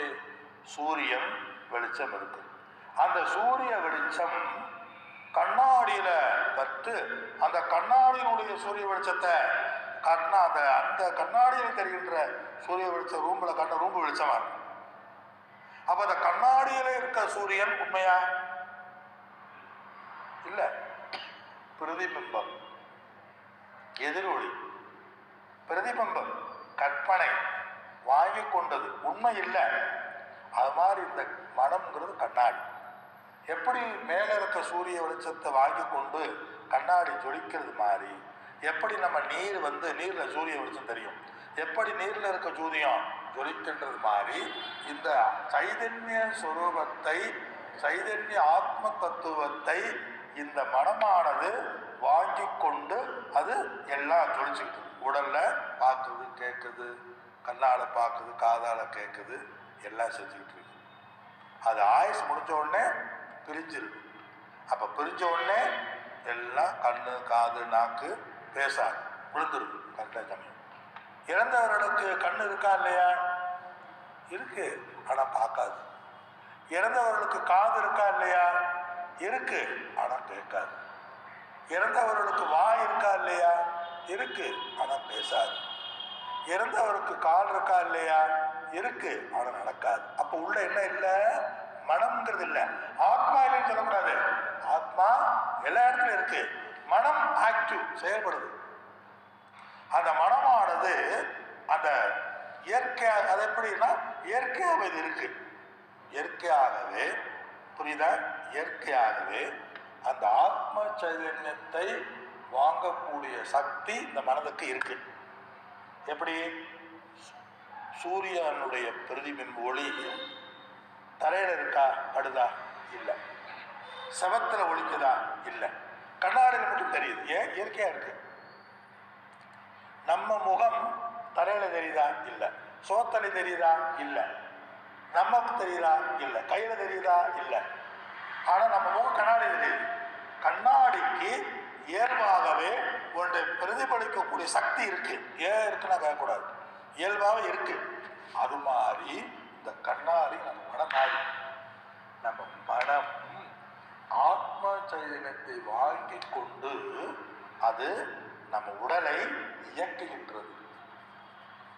சூரியன் வெளிச்சம் இருக்கு, அந்த சூரிய வெளிச்சம் கண்ணாடியில பட்டு அந்த கண்ணாடியினுடைய சூரிய வெளிச்சத்தை காட்டினா அந்த கண்ணாடியில் தெரிகின்ற சூரிய வெளிச்சம் ரூம்பு வெளிச்சமா இருக்கும். அப்ப அந்த கண்ணாடியில இருக்க சூரியன் உண்மையா இல்ல, பிரதிபிம்பம், எதிரொலி, பிரதிபிம்பம், கற்பனை, வாங்கி கொண்டது, உண்மை இல்லை. அது மாதிரி இந்த மனம்ங்கிறது கண்ணாடி. எப்படி மேல இருக்க சூரிய வெளிச்சத்தை வாங்கி கொண்டு கண்ணாடி ஜொலிக்கிறது மாதிரி, எப்படி நம்ம நீர்ல சூரிய வெளிச்சம் தெரியும், எப்படி நீர்ல இருக்க சூரியம் ஜொலிக்கின்றது மாதிரி இந்த சைதன்ய ஸ்வரூபத்தை, சைதன்ய ஆத்ம தத்துவத்தை இந்த மனமானது வாங்கி கொண்டு அது எல்லாம் ஜொலிச்சுக்கிட்டு உடல்ல பார்க்குது, கேட்குது, கண்ணால பார்க்குது, காதால கேட்குது, எல்லாம் செஞ்சுக்கிட்டு இருக்கு. அது ஆயுசு முடிஞ்ச உடனே பிரிஞ்சிருக்கு. அப்ப பிரிஞ்ச உடனே எல்லாம் கண்ணு, காது, நாக்கு பேசாது, விழுந்துருக்கு கரெக்டா சமயம். இறந்தவர்களுக்கு கண்ணு இருக்கா இல்லையா? இருக்கு, ஆனா பார்க்காது. இறந்தவர்களுக்கு காது இருக்கா இல்லையா? இருக்கு, ஆனா கேட்காது. இறந்தவர்களுக்கு வாய் இருக்கா இல்லையா? இருக்கு, ஆனா பேசாது. இறந்தவருக்கு கால் இருக்கா இல்லையா? இருக்கு, ஆனா நடக்காது. அப்ப உள்ள என்ன இல்ல? மனம்ங்கிறது இல்ல. ஆத்மா இல்லைன்னு சொல்லக்கூடாது. ஆத்மா எல்லா இடத்துலயும் இருக்கு. மனம் ஆக்டிவ், செயல்படுது. அந்த மனமானது அந்த இயற்கையாக, அது எப்படின்னா இயற்கையாகவே இருக்கு. இயற்கையாகவே, புரியுதா? இயற்கையாகவே அந்த ஆத்ம சைதன்யத்தை வாங்கக்கூடிய சக்தி இந்த மனதுக்கு இருக்கு. எப்படி? சூரியனுடைய பிரதிபிம்ப ஒளி தரையில இருக்கா, படுதா? இல்ல. செவத்துல ஒளிக்குதா? இல்ல. கண்ணாடியில் மட்டும் தெரியுது. ஏன்? இயற்கையா இருக்கு. நம்ம முகம் தரையில தெரியுதா? இல்ல. சோத்தலை தெரியுதா? இல்ல. நமக்கு தெரியுதா? இல்ல. கையில தெரியுதா? இல்ல. ஆனா நம்ம முகம் கண்ணாடி தெரியுது. கண்ணாடிக்கு இயல்பாகவே ஒன்றை பிரதிபலிக்கக்கூடிய சக்தி இருக்கு. ஏன் இருக்குன்னா கேட்கக்கூடாது, இயல்பாகவே இருக்கு. அது மாதிரி இந்த கண்ணாடி நம்ம மனமாடி, நம்ம மனம் ஆத்ம சைதன்யத்தை வாங்கி கொண்டு அது நம்ம உடலை இயக்குகின்றது.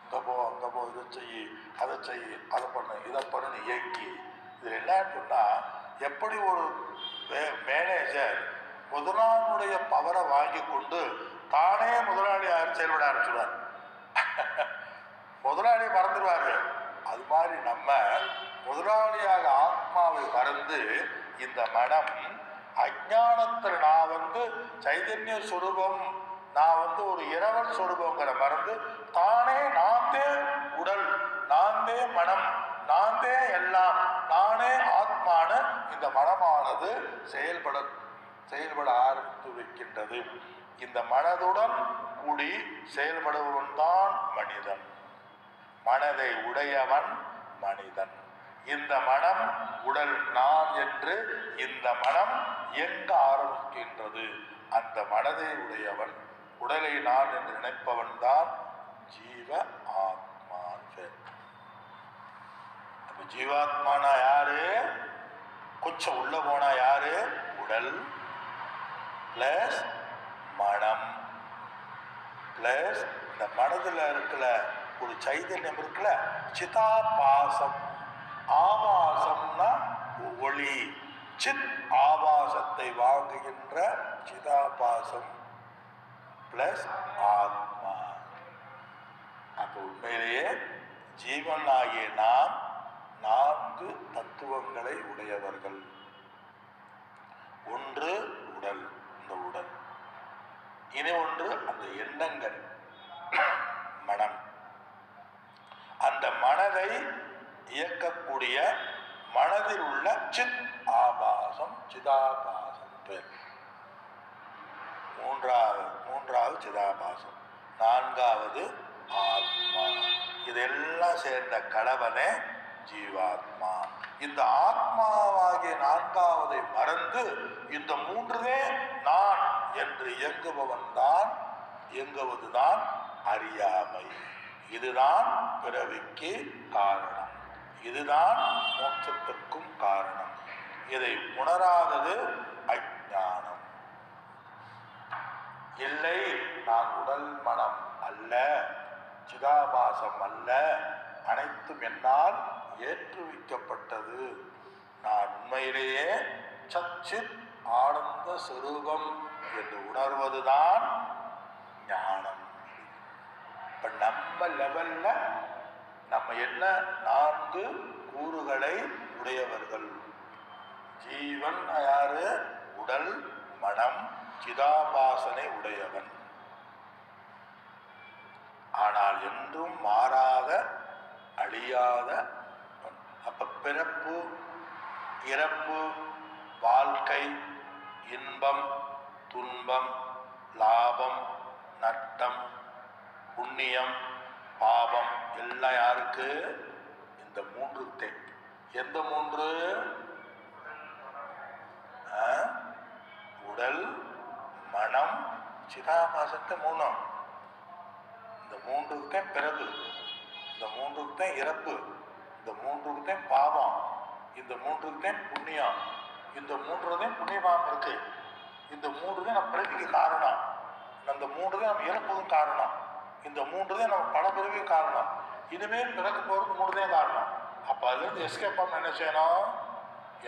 இங்க போ, அங்க போ, இதை செய்யி, அதை செய்யி, அதை பண்ணு, இதை பண்ணு இயக்கி. இது என்னன்னு சொன்னா, எப்படி ஒரு மேனேஜர் முதலாளியுடைய பவரை வாங்கி கொண்டு தானே முதலாளியாக செயல்பட ஆரம்பிச்சுடுவார். முதலாளியை மறந்துடுவாரு. அது மாதிரி நம்ம முதலாளியாக ஆத்மாவை மறந்து இந்த மனம் அஞ்ஞானத்தில் நான் சைதன்ய சுரூபம், நான் ஒரு இரவல் சுரூபங்கிற மறந்து தானே நான்தே உடல், நான்தே மனம், நான்தே எல்லாம், நானே ஆத்மான இந்த மனமானது செயல்பட ஆரம்பித்து வைக்கின்றது. இந்த மனதுடன் கூடி செயல்படுவன் தான் மனிதன். மனதை உடையவன் மனிதன். இந்த மனம் உடல் நான் என்று இந்த மனம் இயங்க ஆரம்பிக்கின்றது. அந்த மனதை உடையவன், உடலை நான் என்று நினைப்பவன் தான் ஜீவ ஆத்மா. ஜீவாத்மானா யாரு? கொஞ்சம் உள்ள போனா யாரு? உடல் பிளஸ் மனம் பிளஸ் இந்த மனதுல இருக்கிற ஒரு சைதன்யம் இருக்குல்ல, சிதாபாசம். ஆபாசம்னா ஒளி, சித் ஆபாசத்தை வாங்குகின்ற சிதாபாசம் பிளஸ் ஆத்மா. அப்ப உண்மையிலேயே ஜீவனாகிய நாம் 4 தத்துவங்களை உடையவர்கள். ஒன்று உடல், இந்த உடல். இனி ஒன்று அந்த எண்ணங்கள், மனம். அந்த மனதை இயக்கக்கூடிய மனதில் உள்ள சித் ஆபாசம், சிதாபாசம் பேர். மூன்றாவது சிதாபாசம், 4வது ஆத்மா. இதெல்லாம் சேர்ந்த கலவனே ஜீவாத்மா. இந்த ஆத்மாவாகிய 4வதை மறந்து இந்த 3 நான் என்று இயங்குவதுதான் அறியாமை. இதுதான் பிறவிக்கு காரணம், இதுதான் மோட்சத்திற்கும் காரணம். இதை உணராதது அஞ்ஞானம். இல்லை, நான் உடல் மனம் அல்ல, சிதாபாசம் அல்ல, அனைத்தும் என்னால் ஏற்றுவிக்கப்பட்டது, நான் உண்மையிலேயே சச்சித் ஆனந்த சுரூபம் என்று உணர்வதுதான் ஞானம். இப்ப நம்ம லெவல்ல நம்ம என்ன 4 கூறுகளை உடையவர்கள். ஜீவன் யாரு? உடல் மனம் சிதாபாசனை உடையவன். ஆனால் என்றும் மாறாத அழியாத. அப்ப பிறப்பு இறப்பு, வாழ்க்கை, இன்பம் துன்பம், லாபம் நட்டம், புண்ணியம் பாபம் எல்லாம் யாருக்கு? இந்த 3. எந்த 3? உடல் மனம் சிதாபாசத்தை 3. இந்த 3க்கு பிறகு, இந்த 3க்கு இறப்பு, இந்த 3க்கு பாவம், இந்த 3க்கு புண்ணியம், இந்த 3 புண்ணிய பாவம் இருக்கு. இந்த 3 நம்ம பிறவிக்கு காரணம், அந்த 3 நம்ம இறப்புக்கும் காரணம், இந்த 3 நம்ம பல பிறவி காரணம், இனிமேல் பிறக்க போறது 3 காரணம். அப்ப அதுல இருந்து எஸ்கேப் பண்ண என்ன செய்யணும்?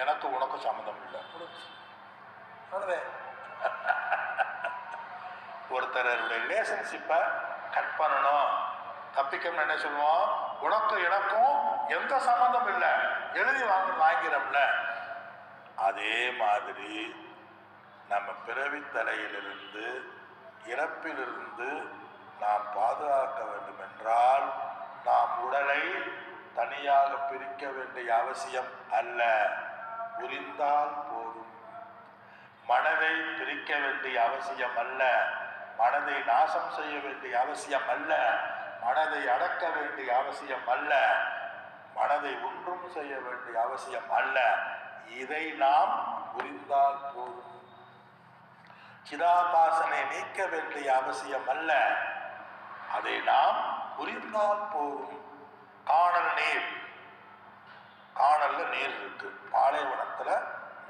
எனக்கு உனக்கு சம்மந்தம் இல்லை. ஒருத்தருடைய ரிலேஷன்ஷிப்பை கட் பண்ணணும், தப்பிக்கணும்னு என்ன சொல்லுவோம்? உனக்கு எனக்கும் எந்த சம்பந்தம் இல்லை, எழுதி வாங்கிறோம்ல. அதே மாதிரி நம்ம பிறவி தலையிலிருந்து இறப்பிலிருந்து நாம் பாதுகாக்க வேண்டும் என்றால் நாம் உடலை தனியாக பிரிக்க வேண்டிய அவசியம் அல்ல, புரிந்தால் போதும். மனதை பிரிக்க வேண்டிய அவசியம் அல்ல, மனதை நாசம் செய்ய வேண்டிய அவசியம் அல்ல, மனதை அடக்க வேண்டிய அவசியம் அல்ல, மனதை ஒன்றும் செய்ய வேண்டிய அவசியம் அல்ல. இதை நாம் புரிந்தால் போதும். சிதாபாசனை நீக்க வேண்டிய அவசியம் அல்ல, அதை நாம் புரிந்தால் போதும். காணல் நீர், காணல்ல நீர் இருக்கு, பாலைவனத்துல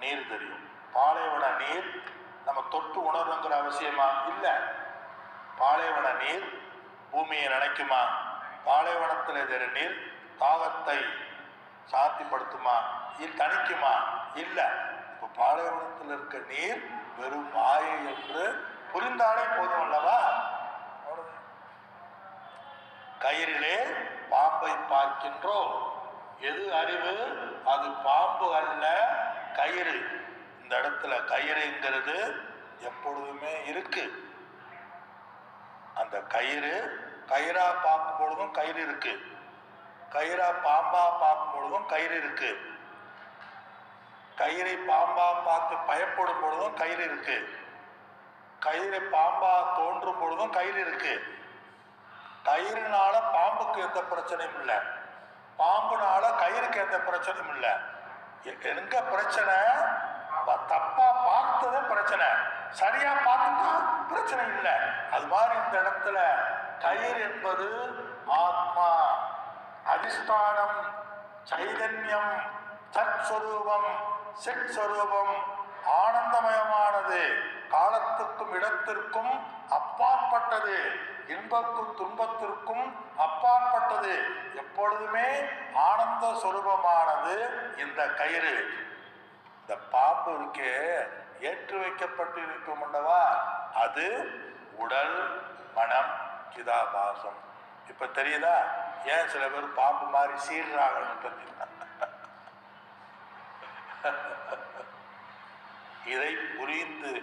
நீர் தெரியும். பாலைவன நீர் நம்ம தொட்டு உணர்வுங்கிற அவசியமா? இல்ல. பாலைவன நீர் பூமியை நினைக்குமா? பாலைவனத்தில் இருக்கிற நீர் தாகத்தை சாத்திப்படுத்துமா? தணிக்குமா? இல்ல. இப்ப பாலைவனத்தில் இருக்க நீர் வெறும் மாயை என்று புரிந்தாலே போதும் அல்லவா? கயிறிலே பாம்பை பார்க்கின்றோம். எது அறிவு? அது பாம்பு அல்ல, கயிறு. இந்த இடத்துல கயிறுங்கிறது எப்பொழுதுமே இருக்கு. அந்த கயிறு கயிறா பார்க்கும் பொழுதும் கயிறு இருக்கு, கயிறா பாம்பா பார்க்கும் பொழுதும் கயிறு இருக்கு, கயிறை பாம்பா பார்த்து பயப்படும் பொழுதும் கயிறு இருக்கு, கயிறை பாம்பா தோன்றும் பொழுதும் கயிறு இருக்கு. கயிறுனால பாம்புக்கு எந்த பிரச்சனையும் இல்லை, பாம்புனால கயிறுக்கு எந்த பிரச்சனையும் இல்லை. எங்க பிரச்சனை? தப்பா பார்த்தத பிரச்சனை, சரியா பார்த்துட்டா பிரச்சனை இல்லை. அது மாதிரி இந்த இடத்துல கயிறு என்பது ஆத்மா, அதிஷ்டானம், சைதன்யம், சத்ஸ்வரூபம், சிற்ஸ்வரூபம், ஆனந்தமயமானது, காலத்துக்கும் இடத்திற்கும் அப்பாற்பட்டது, இன்பக்கும் துன்பத்திற்கும் அப்பாற்பட்டது, எப்பொழுதுமே ஆனந்த சொரூபமானது இந்த கயிறு. இந்த பாம்பு இருக்கே ஏற்று வைக்கப்பட்டு இருக்கும் அல்லவா, அது உடல் மனம் சிதாபாசம். இப்ப தெரியுதா ஏன் சில பேர் பாம்பு மாதிரி சீர்றாங்கன்னு? இதை புரிந்து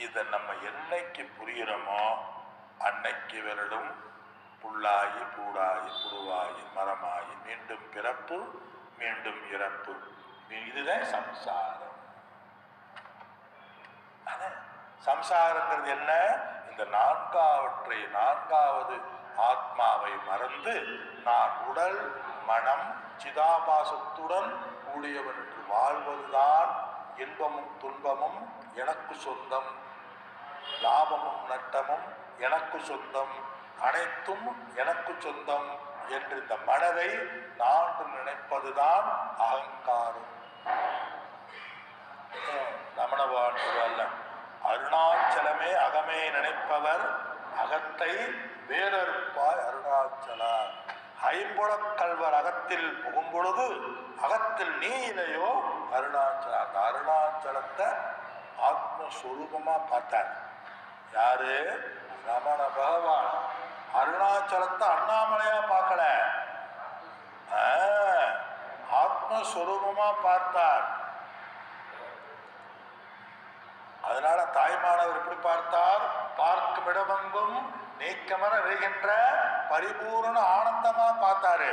இதை நம்ம என்னைக்கு புரிகிறோமோ அன்னைக்கு விரலும் புல்லாகி பூடாகி புழுவாகி மரமாகி மீண்டும் பிறப்பு மீண்டும் இறப்பு. இதுதான் சம்சாரம். சம்சாரங்கிறது என்ன? இந்த நான்காவது ஆத்மாவை மறந்து நான் உடல் மனம் சிதாபாசத்துடன் கூடியவன் என்று வாழ்வதுதான். இன்பமும் துன்பமும் எனக்கு சொந்தம், லாபமும் நட்டமும் எனக்கு சொந்தம், அனைத்தும் எனக்கு சொந்தம் என்று இந்த மனதை நான் நினைப்பதுதான் அகங்காரம். ரமணவான் அல்ல, அருணாச்சலமே அகமே நினைப்பவர் அகத்தை வேறறுப்பாய் அருணாச்சலா. ஐம்புலக் கல்வர் அகத்தில் புகும் பொழுது அகத்தில் நீ இல்லையோ அருணாச்சலா. அந்த அருணாச்சலத்தை ஆத்மஸ்வரூபமா பார்த்தார். யாரு? ரமண பகவான். அருணாச்சலத்தை அண்ணாமலையா பார்க்கல, ஆத்மஸ்வரூபமா பார்த்தார். அதனால தாய்மானவர் எப்படி பார்த்தார்? பார்க்கும் இடமெங்கும் நீக்கமர விளைகின்ற பரிபூர்ண ஆனந்தமா பார்த்தாரு.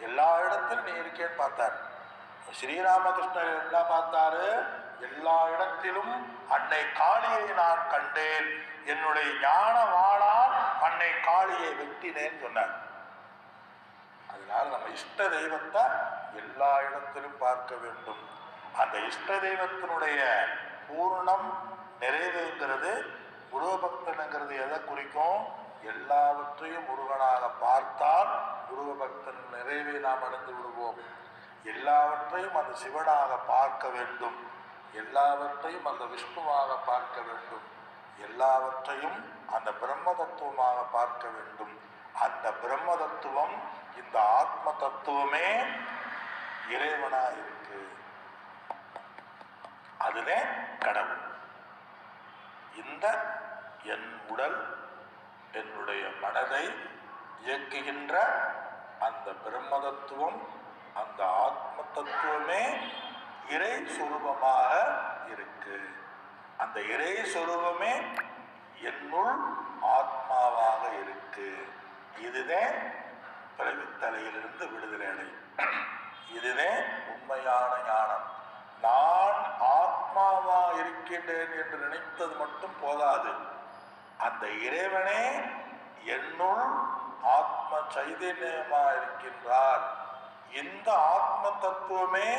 எல்லா இடத்திலும் நீ இருக்கேன்னு பார்த்தார். ஸ்ரீராமகிருஷ்ணர் என்ன பார்த்தாரு? எல்லா இடத்திலும் அன்னை காளியை நான் கண்டேன், என்னுடைய ஞான வாளால் அன்னை காளியை வெட்டினேன்னு சொன்னார். அதனால நம்ம இஷ்ட தெய்வத்தை எல்லா இடத்திலும் பார்க்க வேண்டும். அந்த இஷ்ட தெய்வத்தினுடைய பூர்ணம் நிறைவுங்கிறது முருகபக்தனுங்கிறது எதை குறிக்கும்? எல்லாவற்றையும் முருகனாக பார்த்தால் முருகபக்தன் நிறைவை நாம் அடைந்து விடுவோம். எல்லாவற்றையும் அந்த சிவனாக பார்க்க வேண்டும், எல்லாவற்றையும் அந்த விஷ்ணுவாக பார்க்க வேண்டும், எல்லாவற்றையும் அந்த பிரம்ம தத்துவமாக பார்க்க வேண்டும். அந்த பிரம்ம தத்துவம், இந்த ஆத்ம தத்துவமே இறைவனா இருக்கு. அதுவே கடவுள். இந்த என் உடல், என்னுடைய மனதை இயக்குகின்ற அந்த பிரம்ம தத்துவம், அந்த ஆத்ம தத்துவமே இறை சுரூபமாக இருக்கு. அந்த இறை சுரூபமே என்னுள் ஆத்மாவாக இருக்கு. இதுவே பிறவித்தலையிலிருந்து விடுதலை அடையும். இதுவே உண்மையான ஞானம். நான் ஆத்மாவா இருக்கின்றேன் என்று நினைத்தது மட்டும் போதாது, அந்த இறைவனே என்னுள் ஆத்ம சைதன்யமா இருக்கின்றார். இந்த ஆத்ம தத்துவமே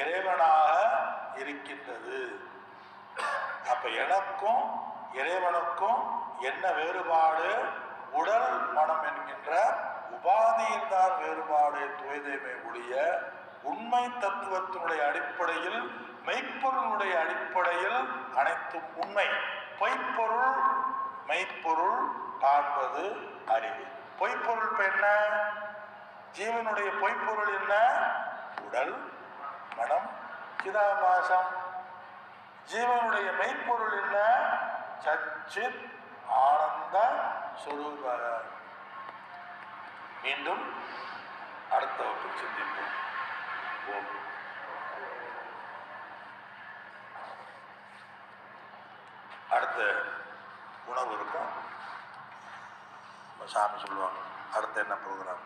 இறைவனாக இருக்கின்றது. அப்ப எனக்கும் இறைவனுக்கும் என்ன வேறுபாடு? உடல் மனம் என்கின்ற உபாதியில் தான் வேறுபாடு துவைதமே ஒழிய உண்மை தத்துவத்தினுடைய அடிப்படையில், மெய்ப்பொருளுடைய அடிப்படையில் அனைத்தும் உண்மை. பொய்ப்பொருள் மெய்ப்பொருள் காண்பது அறிவு. பொய்ப்பொருள் இப்ப என்ன? ஜீவனுடைய பொய்ப்பொருள் என்ன? உடல் மனம் சிதாபாசம். ஜீவனுடைய மெய்ப்பொருள் என்ன? சச்சித் ஆனந்த சுரூப. மீண்டும் அடுத்த வகுப்பில் சிந்திப்போம். அடுத்த உணவு இருக்கும், சாமி சொல்லுவாங்க அடுத்த என்ன ப்ரோக்ராம்.